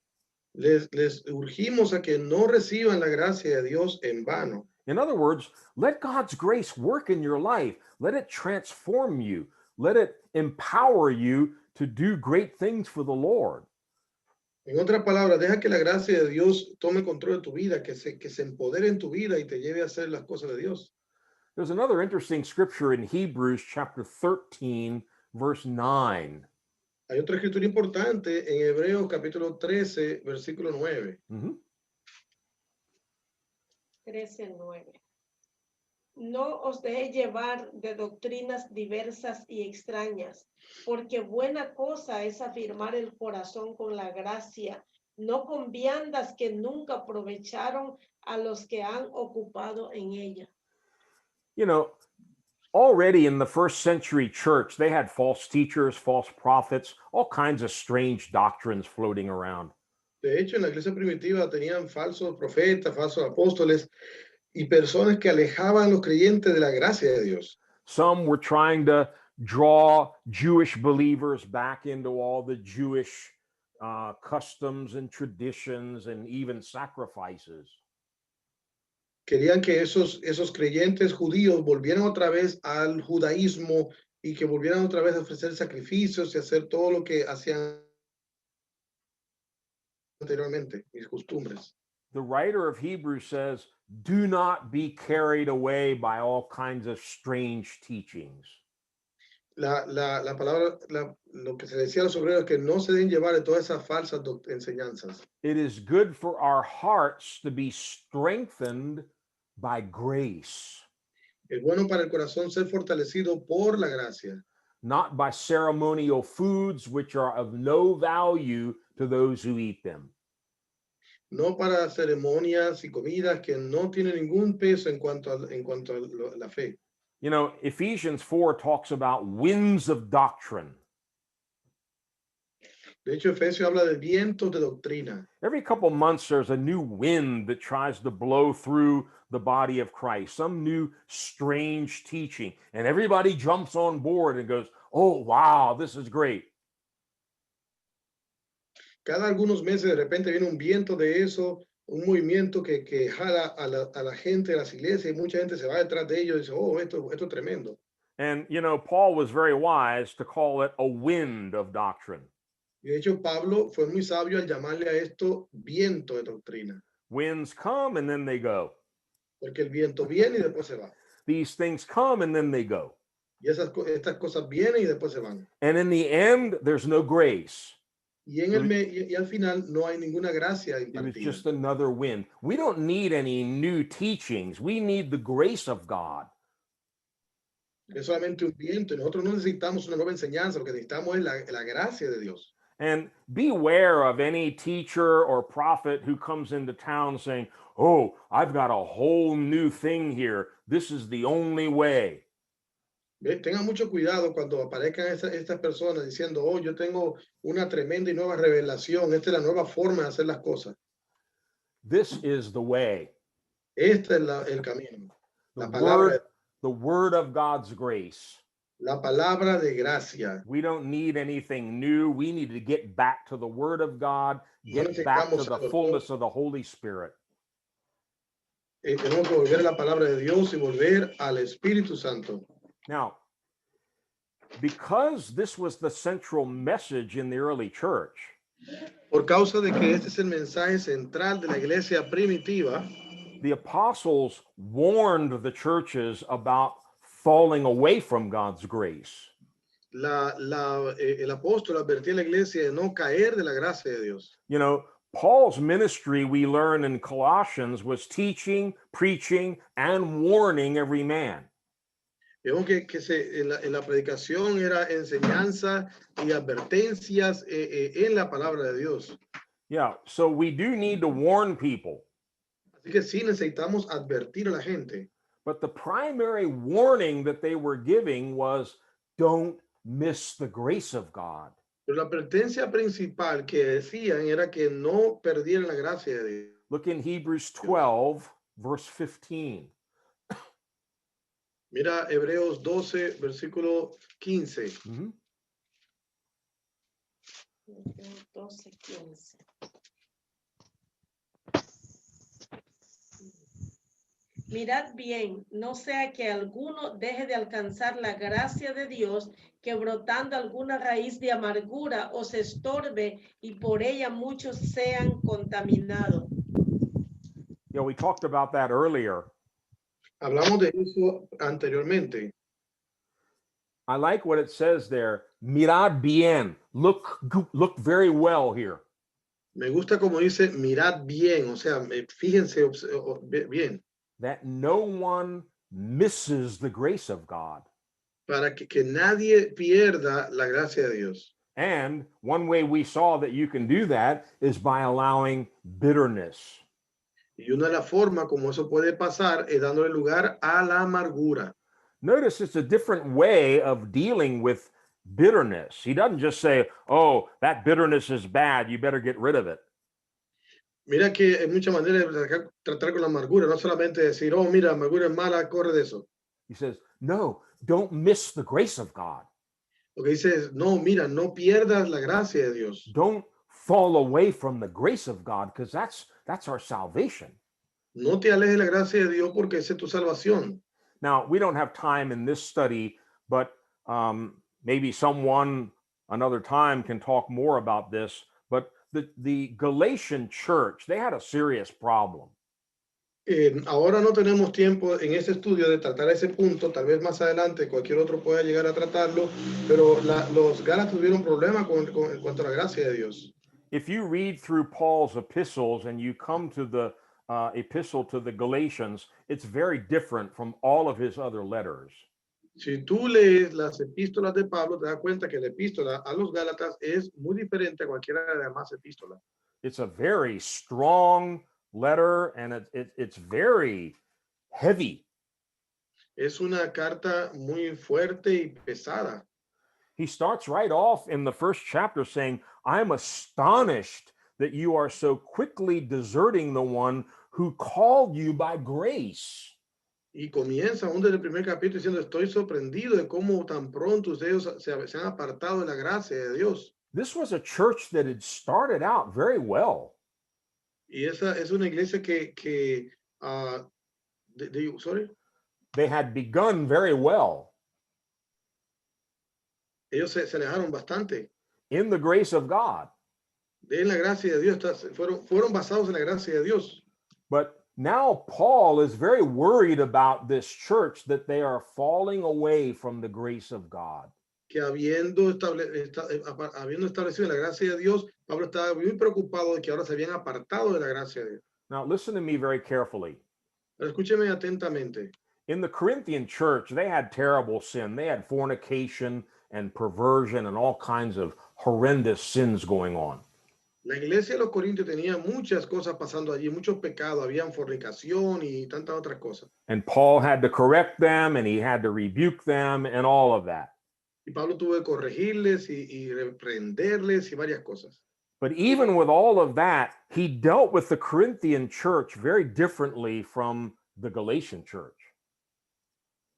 Les urgimos a que no reciban la gracia de Dios en vano. In other words, let God's grace work in your life. Let it transform you. Let it empower you to do great things for the Lord. En otras palabras, deja que la gracia de Dios tome control de tu vida, que se empodere en tu vida y te lleve a hacer las cosas de Dios. There's another interesting scripture in Hebrews chapter 13, verse 9. Hay otra escritura importante en Hebreos capítulo 13, versículo 9. 13:9. No os dejéis llevar de doctrinas diversas y extrañas, porque buena cosa es afirmar el corazón con la gracia, no con viandas que nunca aprovecharon a los que han ocupado en ella. You know, already in the first century church, they had false teachers, false prophets, all kinds of strange doctrines floating around. De hecho, en la iglesia primitiva tenían falsos profetas, falsos apóstoles y personas que alejaban a los creyentes de la gracia de Dios. Some were trying to draw Jewish believers back into all the Jewish customs and traditions and even sacrifices. Querían que esos creyentes judíos volvieran otra vez al judaísmo y que volvieran otra vez a ofrecer sacrificios y hacer todo lo que hacían anteriormente, mis costumbres. The writer of Hebrews says, do not be carried away by all kinds of strange teachings. La palabra, lo que se decía a los obreros es que no se deben llevar de todas esas falsas enseñanzas. It is good for our hearts to be strengthened by grace, Es bueno para el corazón ser fortalecido por la gracia, not by ceremonial foods which are of no value to those who eat them. no para ceremonias y comidas que no tienen ningún peso en cuanto a la fe. You know, Ephesians 4 talks about winds of doctrine. De hecho, Efesios habla de vientos de doctrina. Every couple months, there's a new wind that tries to blow through the body of Christ, some new strange teaching, and everybody jumps on board and goes, oh, wow, this is great. Cada algunos meses de repente viene un viento de eso, un movimiento que jala a la gente de las iglesias y mucha gente se va detrás de ellos y dice, oh, esto es tremendo. And, you know, Paul was very wise to call it a wind of doctrine. Y de hecho, Pablo fue muy sabio al llamarle a esto viento de doctrina. Winds come and then they go. Porque el viento viene y después se va. These things come and then they go. Y estas cosas vienen y después se van. And in the end, there's no grace. Y al final no hay ninguna gracia It was impartida. just another wind. We don't need any new teachings. We need the grace of God. Es solamente un viento y nosotros no necesitamos una nueva enseñanza, lo que necesitamos es la gracia de Dios. And beware of any teacher or prophet who comes into town saying, oh, I've got a whole new thing here. This is the only way. Tengan mucho cuidado cuando aparezcan estas personas diciendo, oh, yo tengo una tremenda y nueva revelación. Esta es la nueva forma de hacer las cosas. This is the way. Este es el camino. The word of God's grace. La palabra de gracia. We don't need anything new. We need to get back to the word of God, get back to the fullness of the Holy Spirit. Tenemos que volver a la palabra de Dios y volver al Espíritu Santo. Now, because this was the central message in the early church, por causa de que este es el mensaje central de la iglesia primitiva, the apostles warned the churches about falling away from God's grace. El apóstol advertía a la iglesia de no caer de la gracia de Dios. You know, Paul's ministry, we learn in Colossians, was teaching, preaching, and warning every man. Vemos que en la predicación era enseñanza y advertencias en la palabra de Dios. Yeah, so we do need to warn people. Así que sí necesitamos advertir a la gente. But the primary warning that they were giving was don't miss the grace of God. Pero la advertencia principal que decían era que no perdieran la gracia de Dios. Look in Hebrews 12, verse 15. Mira Hebreos 12, versículo 15. Mhm. 12:15. Mirad bien, no sea que alguno deje de alcanzar la gracia de Dios, que brotando alguna raíz de amargura os estorbe y por ella muchos sean contaminados. You know, we talked about that earlier. Hablamos de eso anteriormente. I like what it says there. Mirad bien. Look very well here. Me gusta como dice, mirad bien, o sea, fíjense bien, That no one misses the grace of God. para que nadie pierda la gracia de Dios. And one way we saw that you can do that is by allowing bitterness. Y una de las formas como eso puede pasar es dándole lugar a la amargura. Notice it's a different way of dealing with bitterness. He doesn't just say, oh, that bitterness is bad, you better get rid of it. Mira que hay muchas maneras de tratar con la amargura, no solamente decir, oh, mira, amargura es mala, corre de eso. He says, no, don't miss the grace of God. Lo que dice es, no, mira, no pierdas la gracia de Dios. Don't fall away from the grace of God, because that's our salvation. No te alejes de la gracia de Dios porque esa es tu salvación. Now, we don't have time in this study, but maybe someone another time can talk more about this. But the Galatian church, they had a serious problem. Ahora no tenemos tiempo en ese estudio de tratar ese punto, tal vez más adelante cualquier otro pueda llegar a tratarlo, pero los Gálatas tuvieron problemas en cuanto a la gracia de Dios. If you read through Paul's epistles and you come to the epistle to the Galatians, it's very different from all of his other letters. Si tú lees las epístolas de Pablo, te das cuenta que la epístola a los Gálatas es muy diferente a cualquiera de las demás epístolas. It's a very strong letter, and it's very heavy. Es una carta muy fuerte y pesada. He starts right off in the first chapter saying, I'm astonished that you are so quickly deserting the one who called you by grace. Y comienza aún desde el primer capítulo diciendo, estoy sorprendido de cómo tan pronto ustedes se han apartado de la gracia de Dios. This was a church that had started out very well. Y esa es una iglesia sorry, They had begun very well ellos se alejaron bastante in the grace of God. de la gracia de Dios, fueron basados en la gracia de Dios. But now Paul is very worried about this church, that they are falling away from the grace of God. Que habiendo establecido la gracia de Dios, Pablo estaba muy preocupado de que ahora se habían apartado de la gracia de Dios. Now listen to me very carefully. Pero escúcheme atentamente. In the Corinthian church, they had terrible sin. They had fornication and perversion and all kinds of horrendous sins going on. La iglesia de los Corintios tenía muchas cosas pasando allí, muchos pecados, habían fornicación y tantas otras cosas. And Paul had to correct them, and he had to rebuke them and all of that. Y Pablo tuvo que corregirles y reprenderles y varias cosas. But even with all of that, he dealt with the Corinthian church very differently from the Galatian church.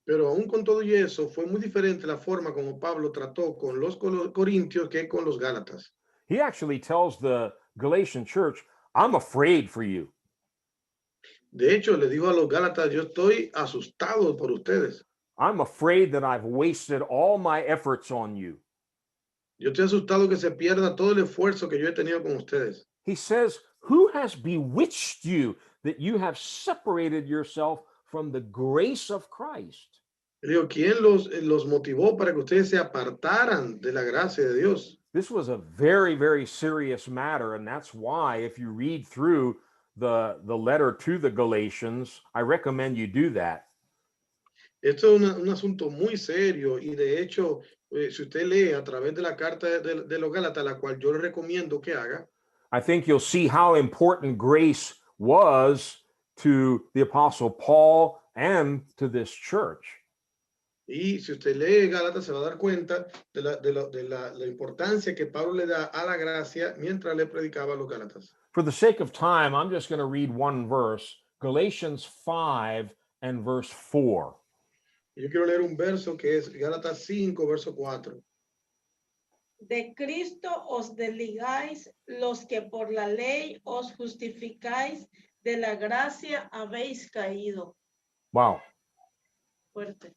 Pero aún con todo y eso, fue muy diferente la forma como Pablo trató con los corintios que con los gálatas. He actually tells the Galatian church, I'm afraid for you. De hecho, le dijo a los gálatas, yo estoy asustado por ustedes. I'm afraid that I've wasted all my efforts on you. Yo estoy asustado que se pierda todo el esfuerzo que yo he tenido con ustedes. He says, who has bewitched you that you have separated yourself from the grace of Christ? Le digo, ¿quién los motivó para que ustedes se apartaran de la gracia de Dios? This was a very, very serious matter, and that's why if you read through the letter to the Galatians, I recommend you do that. Esto es un asunto muy serio y de hecho, si usted lee a través de la carta de los Gálatas, la cual yo le recomiendo que haga, I think you'll see how important grace was to the Apostle Paul and to this church. Y si usted lee Gálatas se va a dar cuenta la importancia que Pablo le da a la gracia mientras le predicaba a los Gálatas. For the sake of time, I'm just going to read one verse, Galatians 5 and verse 4. Yo quiero leer un verso que es Gálatas 5, verso 4. De Cristo os desligáis los que por la ley os justificáis, de la gracia habéis caído. Wow. Fuerte.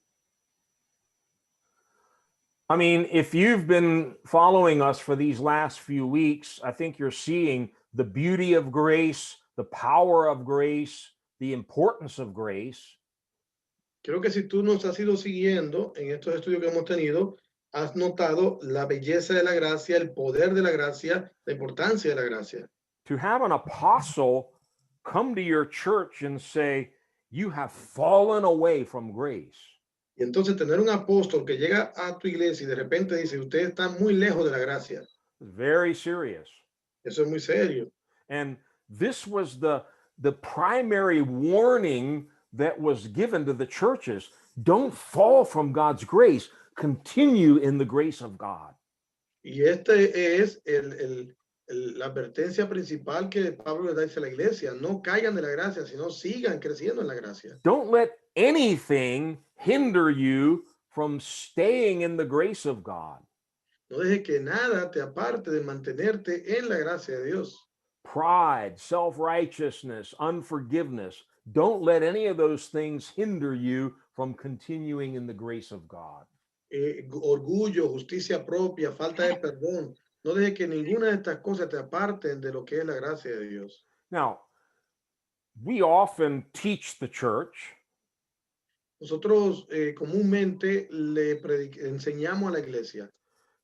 I mean, if you've been following us for these last few weeks, I think you're seeing the beauty of grace, the power of grace, the importance of grace. Creo que si tú nos has ido siguiendo en estos estudios que hemos tenido, has notado la belleza de la gracia, el poder de la gracia, la importancia de la gracia. To have an apostle come to your church and say, you have fallen away from grace. Y entonces tener un apóstol que llega a tu iglesia y de repente dice, usted está muy lejos de la gracia. Very serious. Eso es muy serio. And this was the primary warning that was given to the churches. Don't fall from God's grace. Continue in the grace of God. Y este es la advertencia principal que Pablo le da a la iglesia. No caigan de la gracia, sino sigan creciendo en la gracia. Don't let anything hinder you from staying in the grace of God. No deje que nada te aparte de mantenerte en la gracia de Dios. Pride, self-righteousness, unforgiveness. Don't let any of those things hinder you from continuing in the grace of God. Orgullo, justicia propia, falta de perdón. No deje que ninguna de estas cosas te aparten de lo que es la gracia de Dios. Now, we often teach the church Nosotros comúnmente enseñamos a la iglesia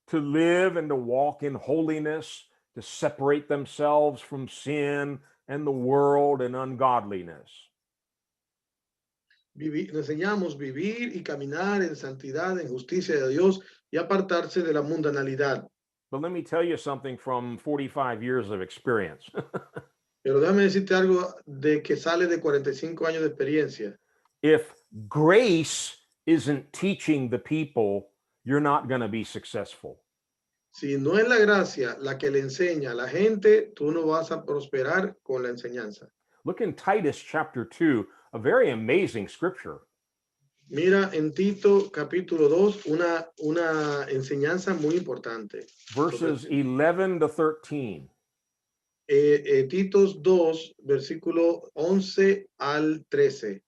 to live and to walk in holiness, to separate themselves from sin and the world and ungodliness. le enseñamos vivir y caminar en santidad, en justicia de Dios y apartarse de la mundanalidad. But let me tell you something from 45 years of experience. Pero déjame decirte algo de que sale de 45 años de experiencia. If grace isn't teaching the people, you're not going to be successful. Si no es la gracia la que le enseña a la gente, tú no vas a prosperar con la enseñanza. Look in Titus chapter 2, a very amazing scripture. Mira en Tito capítulo 2 una enseñanza muy importante. Verses 11 to 13. Titos 2, versículo 11 al 13.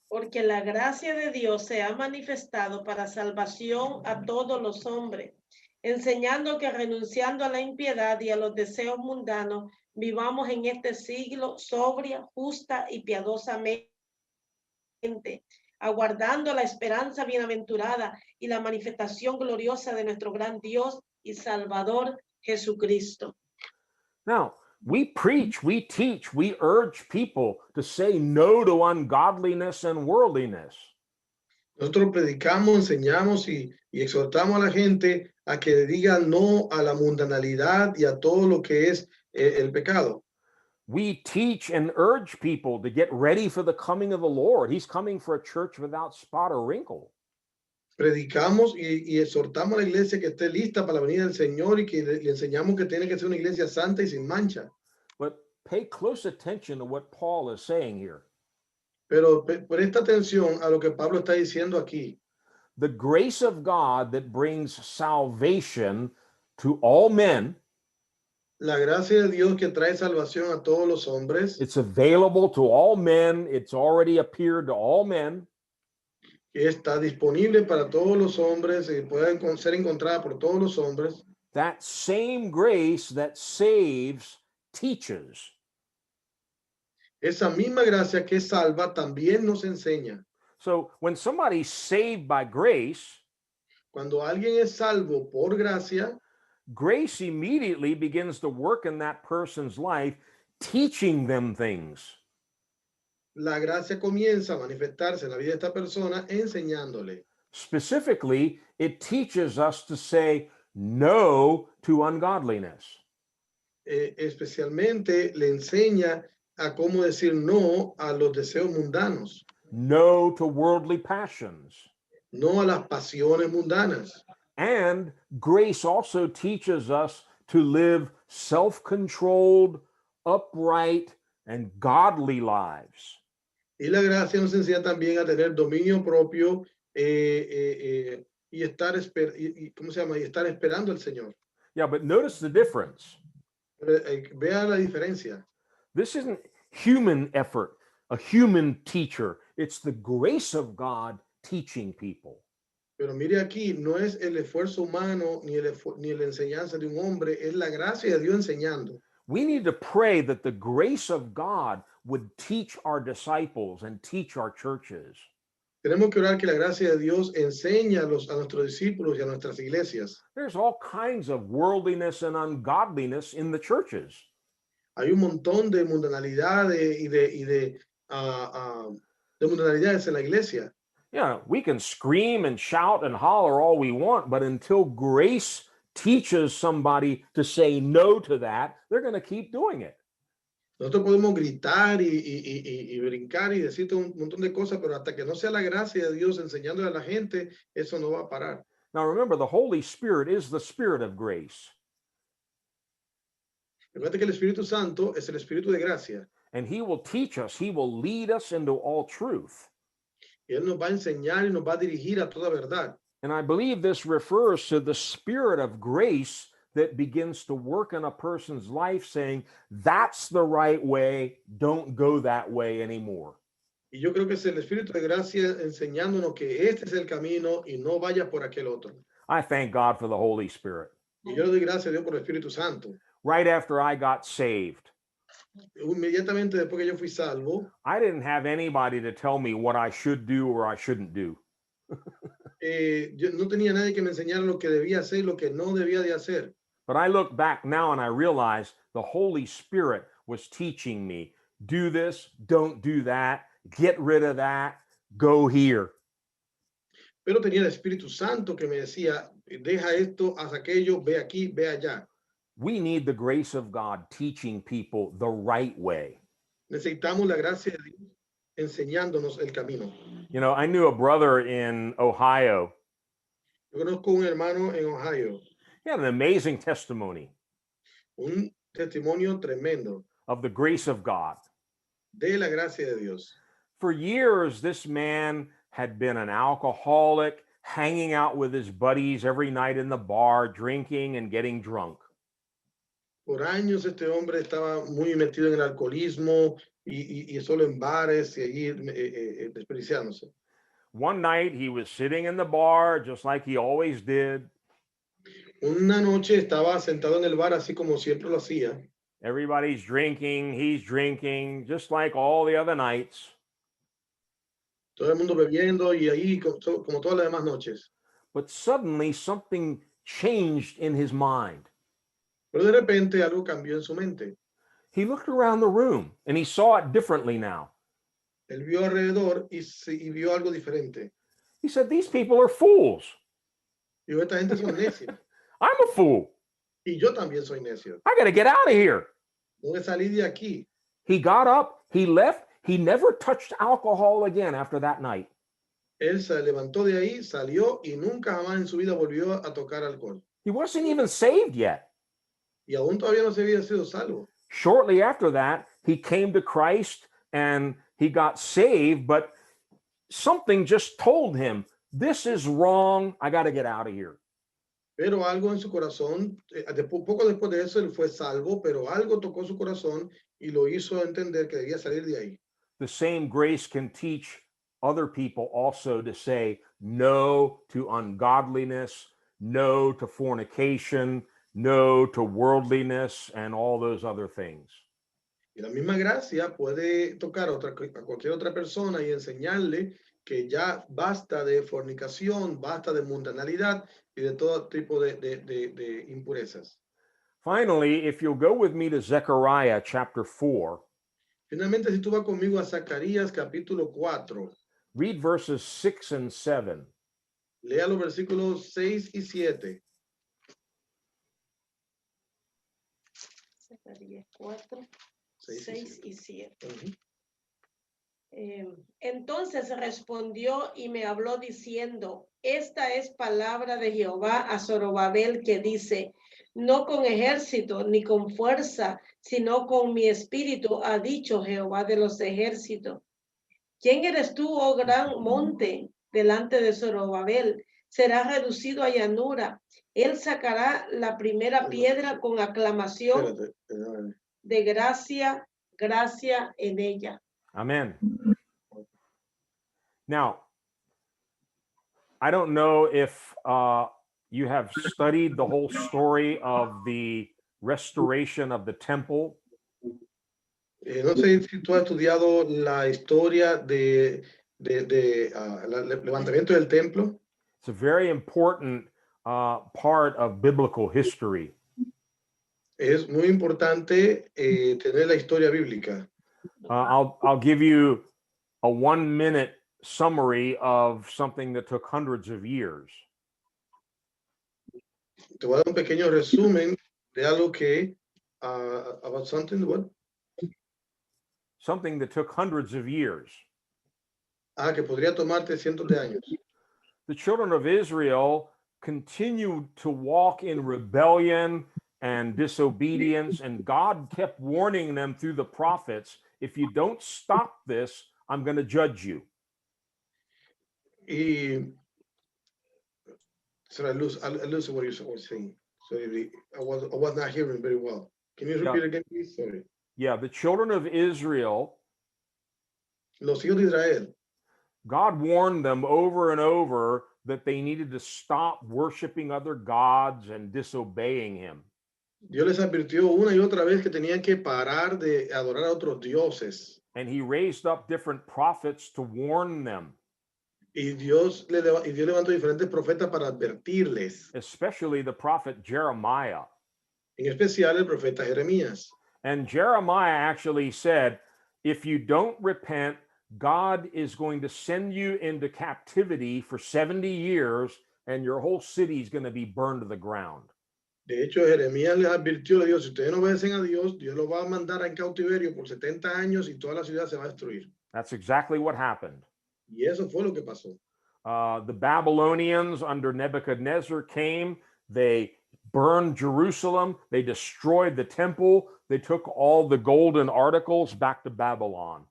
Porque la gracia de Dios se ha manifestado para salvación a todos los hombres, enseñando que renunciando a la impiedad y a los deseos mundanos, vivamos en este siglo sobria, justa y piadosamente, aguardando la esperanza bienaventurada y la manifestación gloriosa de nuestro gran Dios y Salvador Jesucristo. Now, we preach, we teach, we urge people to say no to ungodliness and worldliness. Nosotros predicamos, enseñamos y exhortamos a la gente a que diga no a la mundanalidad y a todo lo que es el pecado. We teach and urge people to get ready for the coming of the Lord. He's coming for a church without spot or wrinkle. Predicamos y exhortamos a la iglesia que esté lista para la venida del Señor y que le enseñamos que tiene que ser una iglesia santa y sin mancha. But pay close attention to what Paul is saying here. Pero presta atención a lo que Pablo está diciendo aquí. The grace of God that brings salvation to all men. La gracia de Dios que trae salvación a todos los hombres. It's available to all men. It's already appeared to all men. Que está disponible para todos los hombres y puede ser encontrada por todos los hombres. That same grace that saves teaches. Esa misma gracia que salva también nos enseña. So when somebody's saved by grace, cuando alguien es salvo por gracia, grace immediately begins to work in that person's life, teaching them things. La gracia comienza a manifestarse en la vida de esta persona enseñándole. Specifically, it teaches us to say no to ungodliness. Especialmente le enseña a cómo decir no a los deseos mundanos, no to worldly passions. no a las pasiones mundanas. And grace also teaches us to live self-controlled, upright, and godly lives. Y la gracia nos enseña también a tener dominio propio y estar ¿cómo se llama? Y estar esperando al Señor. Yeah, but notice the difference. Vea la diferencia. This isn't human effort, a human teacher. It's the grace of God teaching people. Pero mire aquí, no es el esfuerzo humano ni la enseñanza de un hombre, es la gracia de Dios enseñando. We need to pray that the grace of God would teach our disciples and teach our churches. Tenemos que orar que la gracia de Dios enseñe a nuestros discípulos y a nuestras iglesias. There's all kinds of worldliness and ungodliness in the churches. Hay un montón de mundanalidades de mundanalidades en la iglesia. Yeah, we can scream and shout and holler all we want, but until grace teaches somebody to say no to that, they're going to keep doing it. Nosotros podemos gritar y brincar y decirte un montón de cosas, pero hasta que no sea la gracia de Dios enseñándole a la gente, eso no va a parar. Now remember, the Holy Spirit is the Spirit of grace. Recuerda que el Espíritu Santo es el Espíritu de gracia. And he will teach us, he will lead us into all truth. Y Él nos va a enseñar y nos va a dirigir a toda verdad. And I believe this refers to the Spirit of grace that begins to work in a person's life, saying, that's the right way, don't go that way anymore. Y yo creo que es el Espíritu de gracia enseñándonos que este es el camino y no vaya por aquel otro. I thank God for the Holy Spirit. Y yo le doy gracias a Dios por el Espíritu Santo. Right after I got saved, Inmediatamente después que yo fui salvo, I didn't have anybody to tell me what I should do or I shouldn't do. yo no tenía nadie que me enseñara lo que debía hacer y lo que no debía de hacer. But I look back now and I realize the Holy Spirit was teaching me, do this, don't do that, get rid of that, go here. Pero tenía el Espíritu Santo que me decía, deja esto, haz aquello, ve aquí, ve allá. We need the grace of God teaching people the right way. Necesitamos la gracia de Dios enseñándonos el camino. You know, I knew a brother in Ohio. Yo conozco un hermano en Ohio, He had an amazing testimony un testimonio tremendo of the grace of God. de la gracia de Dios. For years, this man had been an alcoholic, hanging out with his buddies every night in the bar, drinking and getting drunk. Por años este hombre estaba muy metido en el alcoholismo y solo en bares y allí desperdiciándose. One night, he was sitting in the bar, just like he always did. Una noche estaba sentado en el bar así como siempre lo hacía. Everybody's drinking, he's drinking, just like all the other nights. Todo el mundo bebiendo y ahí como todas las demás noches. But suddenly, something changed in his mind. Pero de repente algo cambió en su mente. He looked around the room and he saw it differently now. Él vio alrededor y vio algo diferente. He said, these people are fools. Dijo, esta gente son necios. I'm a fool. Y yo también soy necio. I got to get out of here. Tengo que salir de aquí. He got up, he left. He never touched alcohol again after that night. Él se levantó de ahí, salió y nunca jamás en su vida volvió a tocar alcohol. He wasn't even saved yet. Y aún todavía no se había sido salvo. Shortly after that, he came to Christ and he got saved, but something just told him, this is wrong. I got to get out of here. Pero algo en su corazón, poco después de eso, él fue salvo, pero algo tocó su corazón y lo hizo entender que debía salir de ahí. The same grace can teach other people also to say no to ungodliness, no to fornication, no to worldliness, and all those other things. Y la misma gracia puede tocar a cualquier otra persona y enseñarle que ya basta de fornicación, basta de mundanalidad y de todo tipo de impurezas. Finally, if you'll go with me to Zechariah chapter 4, Finalmente, si tú vas conmigo a Zacarías capítulo 4, read verses 6 and 7. lea los versículos 6 y 7. Zacarías 4. 6 y 7. Ujú. Entonces respondió y me habló diciendo, esta es palabra de Jehová a Zorobabel que dice, no con ejército ni con fuerza, sino con mi espíritu, ha dicho Jehová de los ejércitos. ¿Quién eres tú, oh gran monte, delante de Zorobabel? Será reducido a llanura. Él sacará la primera piedra con aclamación Espérate. de gracia, gracia en ella. Amen. Now, I don't know if you have studied the whole story of the restoration of the temple. No sé si tú has estudiado la historia de levantamiento del templo. It's a very important part of biblical history. Es muy importante tener la historia bíblica. I'll give you a 1-minute summary of something that took hundreds of years. Te voy a dar un pequeño resumen de algo que about something what? Something that took hundreds of years. Que podría tomarte cientos de años. The children of Israel continued to walk in rebellion and disobedience, and God kept warning them through the prophets, if you don't stop this, I'm going to judge you. Y sorry, I lose what you were saying. Sorry, I was not hearing very well. Can you repeat again, please? Sorry. Yeah, the children of Israel, Los hijos de Israel, God warned them over and over that they needed to stop worshiping other gods and disobeying him. Dios les advirtió una y otra vez que tenían que parar de adorar a otros dioses. And he raised up different prophets to warn them, Y Dios levantó diferentes profetas para advertirles, especially the prophet Jeremiah. en especial el profeta Jeremías. And Jeremiah actually said, if you don't repent, God is going to send you into captivity for 70 years, and your whole city is going to be burned to the ground. De hecho, Jeremías les advirtió, le dijo, si ustedes no obedecen a Dios, Dios lo va a mandar en cautiverio por 70 años y toda la ciudad se va a destruir. That's exactly what happened. Y eso fue lo que pasó. The Babylonians under Nebuchadnezzar came, they burned Jerusalem, they destroyed the temple, they took all the golden articles back to Babylon.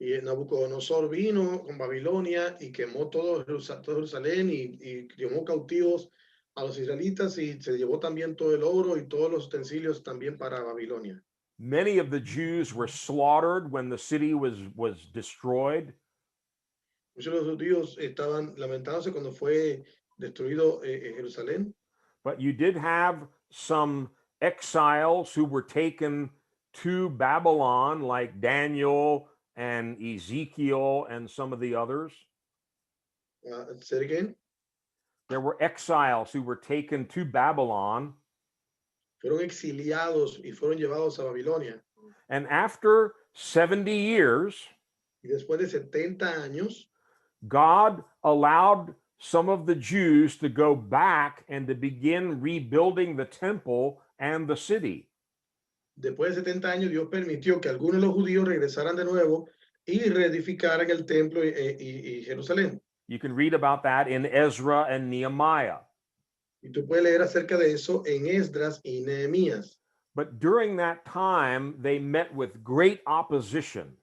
Y Nabucodonosor vino con Babilonia y quemó todo Jerusalén y llevó cautivos a los israelitas y se llevó también todo el oro y todos los utensilios también para Babilonia. Many of the Jews were slaughtered when the city was destroyed. Muchos de los judíos estaban lamentándose cuando fue destruido Jerusalén. But you did have some exiles who were taken to Babylon, like Daniel and Ezekiel and some of the others. Say it again. There were exiles who were taken to Babylon. Fueron exiliados y fueron llevados a Babilonia. And after 70 years, Y después de 70 años, God allowed some of the Jews to go back and to begin rebuilding the temple and the city. después de 70 años, Dios permitió que algunos de los judíos regresaran de nuevo y reedificaran el templo y Jerusalén. You can read about that in Ezra and Nehemiah. Y tú puedes leer acerca de eso en Esdras y Nehemías. But during that time, they met with great opposition.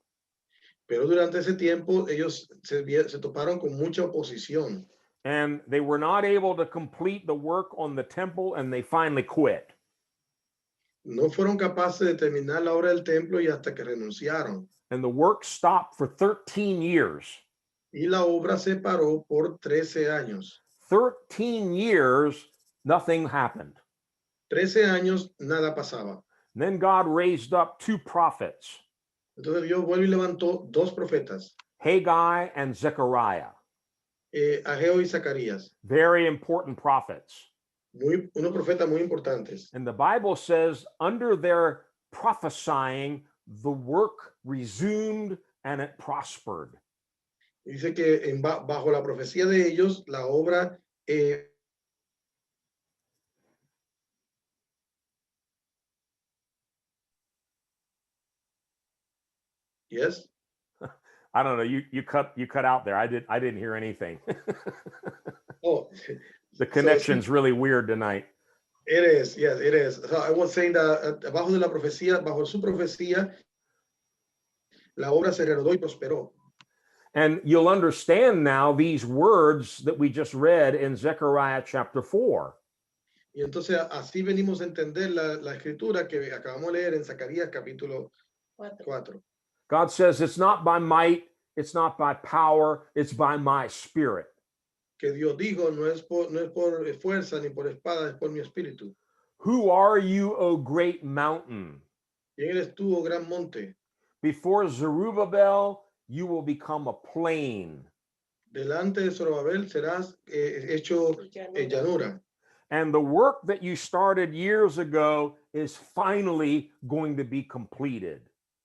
Pero durante ese tiempo, ellos se toparon con mucha oposición. And they were not able to complete the work on the temple, and they finally quit. No fueron capaces de terminar la obra del templo y hasta que renunciaron. And the work stopped for 13 years. Y la obra se paró por 13 años. 13 years, nothing happened. 13 años, nada pasaba. And then God raised up 2 prophets, Entonces Dios vuelve y levantó 2 profetas, Haggai and Zechariah, Ageo y Zacarías, very important prophets. unos profetas muy importantes. And the Bible says, under their prophesying, the work resumed and it prospered. Dice que bajo la profecía de ellos, la obra Yes. I don't know. You cut out there. I didn't hear anything. Oh, The so connection's really weird tonight. it is. Yes, it is. So I was saying that abajo de la profecía, bajo su profecía, la obra se reanudó y prosperó. And you'll understand now these words that we just read in Zechariah chapter 4. Y entonces así venimos a entender la escritura que acabamos de leer en Zacarías capítulo 4. God says it's not by might, it's not by power, it's by my spirit. Que Dios dijo, no es por fuerza ni por espada, es por mi espíritu. Who are you, O great mountain? ¿Quién eres tú, oh gran monte? Before Zerubbabel, you will become a plain. Delante de Zorobabel serás hecho llanura. And the work that you started years ago is finally going to be completed.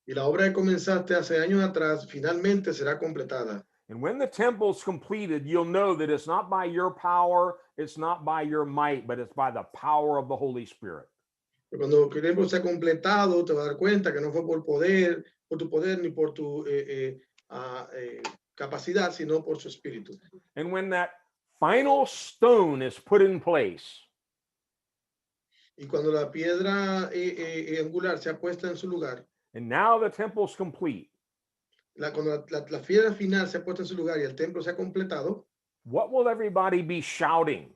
Y la obra que comenzaste hace años atrás finalmente será completada. And when the temple's completed, you'll know that it's not by your power, it's not by your might, but it's by the power of the Holy Spirit. Cuando el templo sea completado, te vas a dar cuenta que no fue por tu poder ni por tu capacidad, sino por su espíritu. And when that final stone is put in place, Y cuando la piedra angular sea puesta en su lugar, and now the temple's complete, cuando la piedra final sea puesta en su lugar y el templo sea completado, what will everybody be shouting?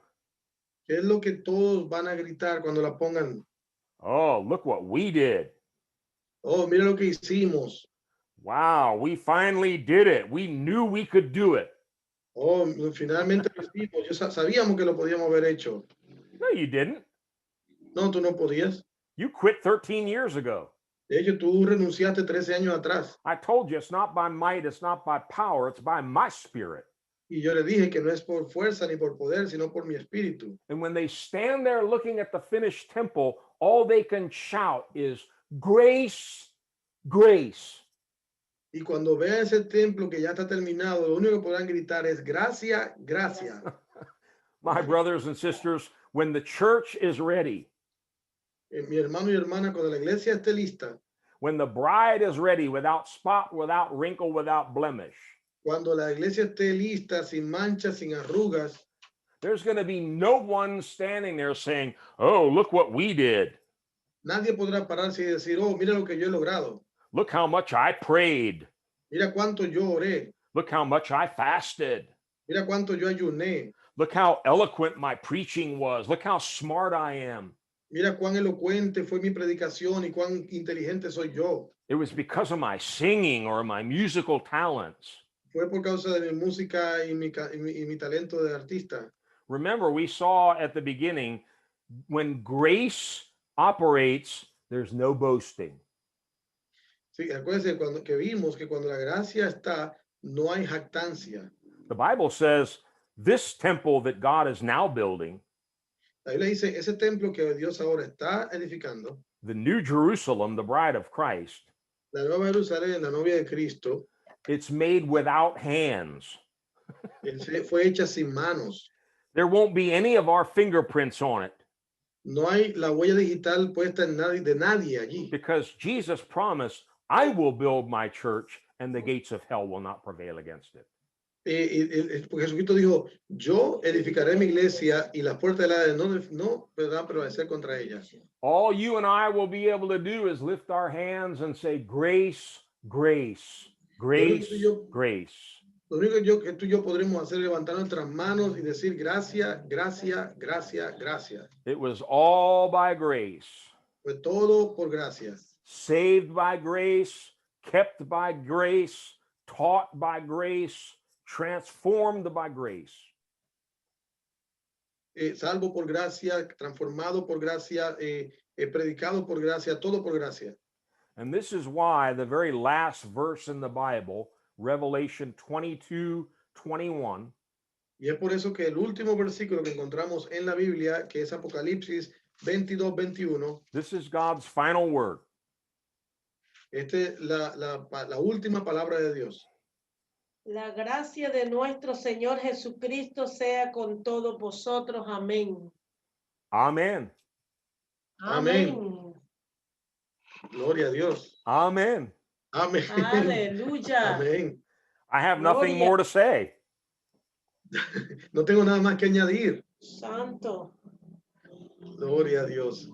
¿qué es lo que todos van a gritar cuando la pongan? Oh, look what we did. Oh, mira lo que hicimos. Wow, we finally did it. We knew we could do it. Oh, finalmente lo hicimos. Sabíamos que lo podíamos haber hecho. No, you didn't. No, tú no podías. You quit 13 years ago. De hecho, tú renunciaste 13 años atrás. I told you it's not by might, it's not by power, it's by my spirit. Y yo le dije que no es por fuerza ni por poder, sino por mi espíritu. And when they stand there looking at the finished temple, all they can shout is grace, grace. Y cuando vean ese templo que ya está terminado, lo único que podrán gritar es gracia, gracia. My brothers and sisters, when the church is ready, Mi hermano y hermana, cuando la iglesia esté lista, when the bride is ready, without spot, without wrinkle, without blemish, cuando la iglesia esté lista, sin manchas, sin arrugas, there's going to be no one standing there saying, oh, look what we did. nadie podrá pararse y decir, oh, mira lo que yo he logrado. Look how much I prayed. Mira cuánto yo oré. Look how much I fasted. Mira cuánto yo ayuné. Look how eloquent my preaching was. Look how smart I am. Mira cuán elocuente fue mi predicación y cuán inteligente soy yo. It was because of my singing or my musical talents. Fue por causa de mi música y mi talento de artista. Remember, we saw at the beginning, when grace operates, there's no boasting. Sí, acuérdense que vimos que cuando la gracia está, no hay jactancia. The Bible says this temple that God is now building, La Biblia dice, ese templo que Dios ahora está edificando, the New Jerusalem, the bride of Christ, la Nueva Jerusalén, la novia de Cristo, it's made without hands. fue hecha sin manos. There won't be any of our fingerprints on it. No hay la huella digital puesta en de nadie allí. Because Jesus promised, I will build my church and the gates of hell will not prevail against it. Porque Jesucristo dijo, yo edificaré mi iglesia y las puertas del Hades no podrán prevalecer contra ella. All you and I will be able to do is lift our hands and say, grace, grace, grace, grace. Lo único que tú y yo podremos hacer es levantar nuestras manos y decir gracia, gracia, gracia, gracia. It was all by grace. Fue todo por gracia. Saved by grace, kept by grace, taught by grace, transformed by grace. Salvo por gracia, transformado por gracia, predicado por gracia, todo por gracia. And this is why the very last verse in the Bible, Revelation 22:21, y es por eso que el último versículo que encontramos en la Biblia, que es Apocalipsis 22:21, this is God's final word. Esta es la última palabra de Dios. La gracia de nuestro Señor Jesucristo sea con todos vosotros. Amén. Amen. Amén. Gloria a Dios. Amen. Amén. Aleluya. Amén. I have nothing Gloria. more to say. No tengo nada más que añadir. Santo. Gloria a Dios.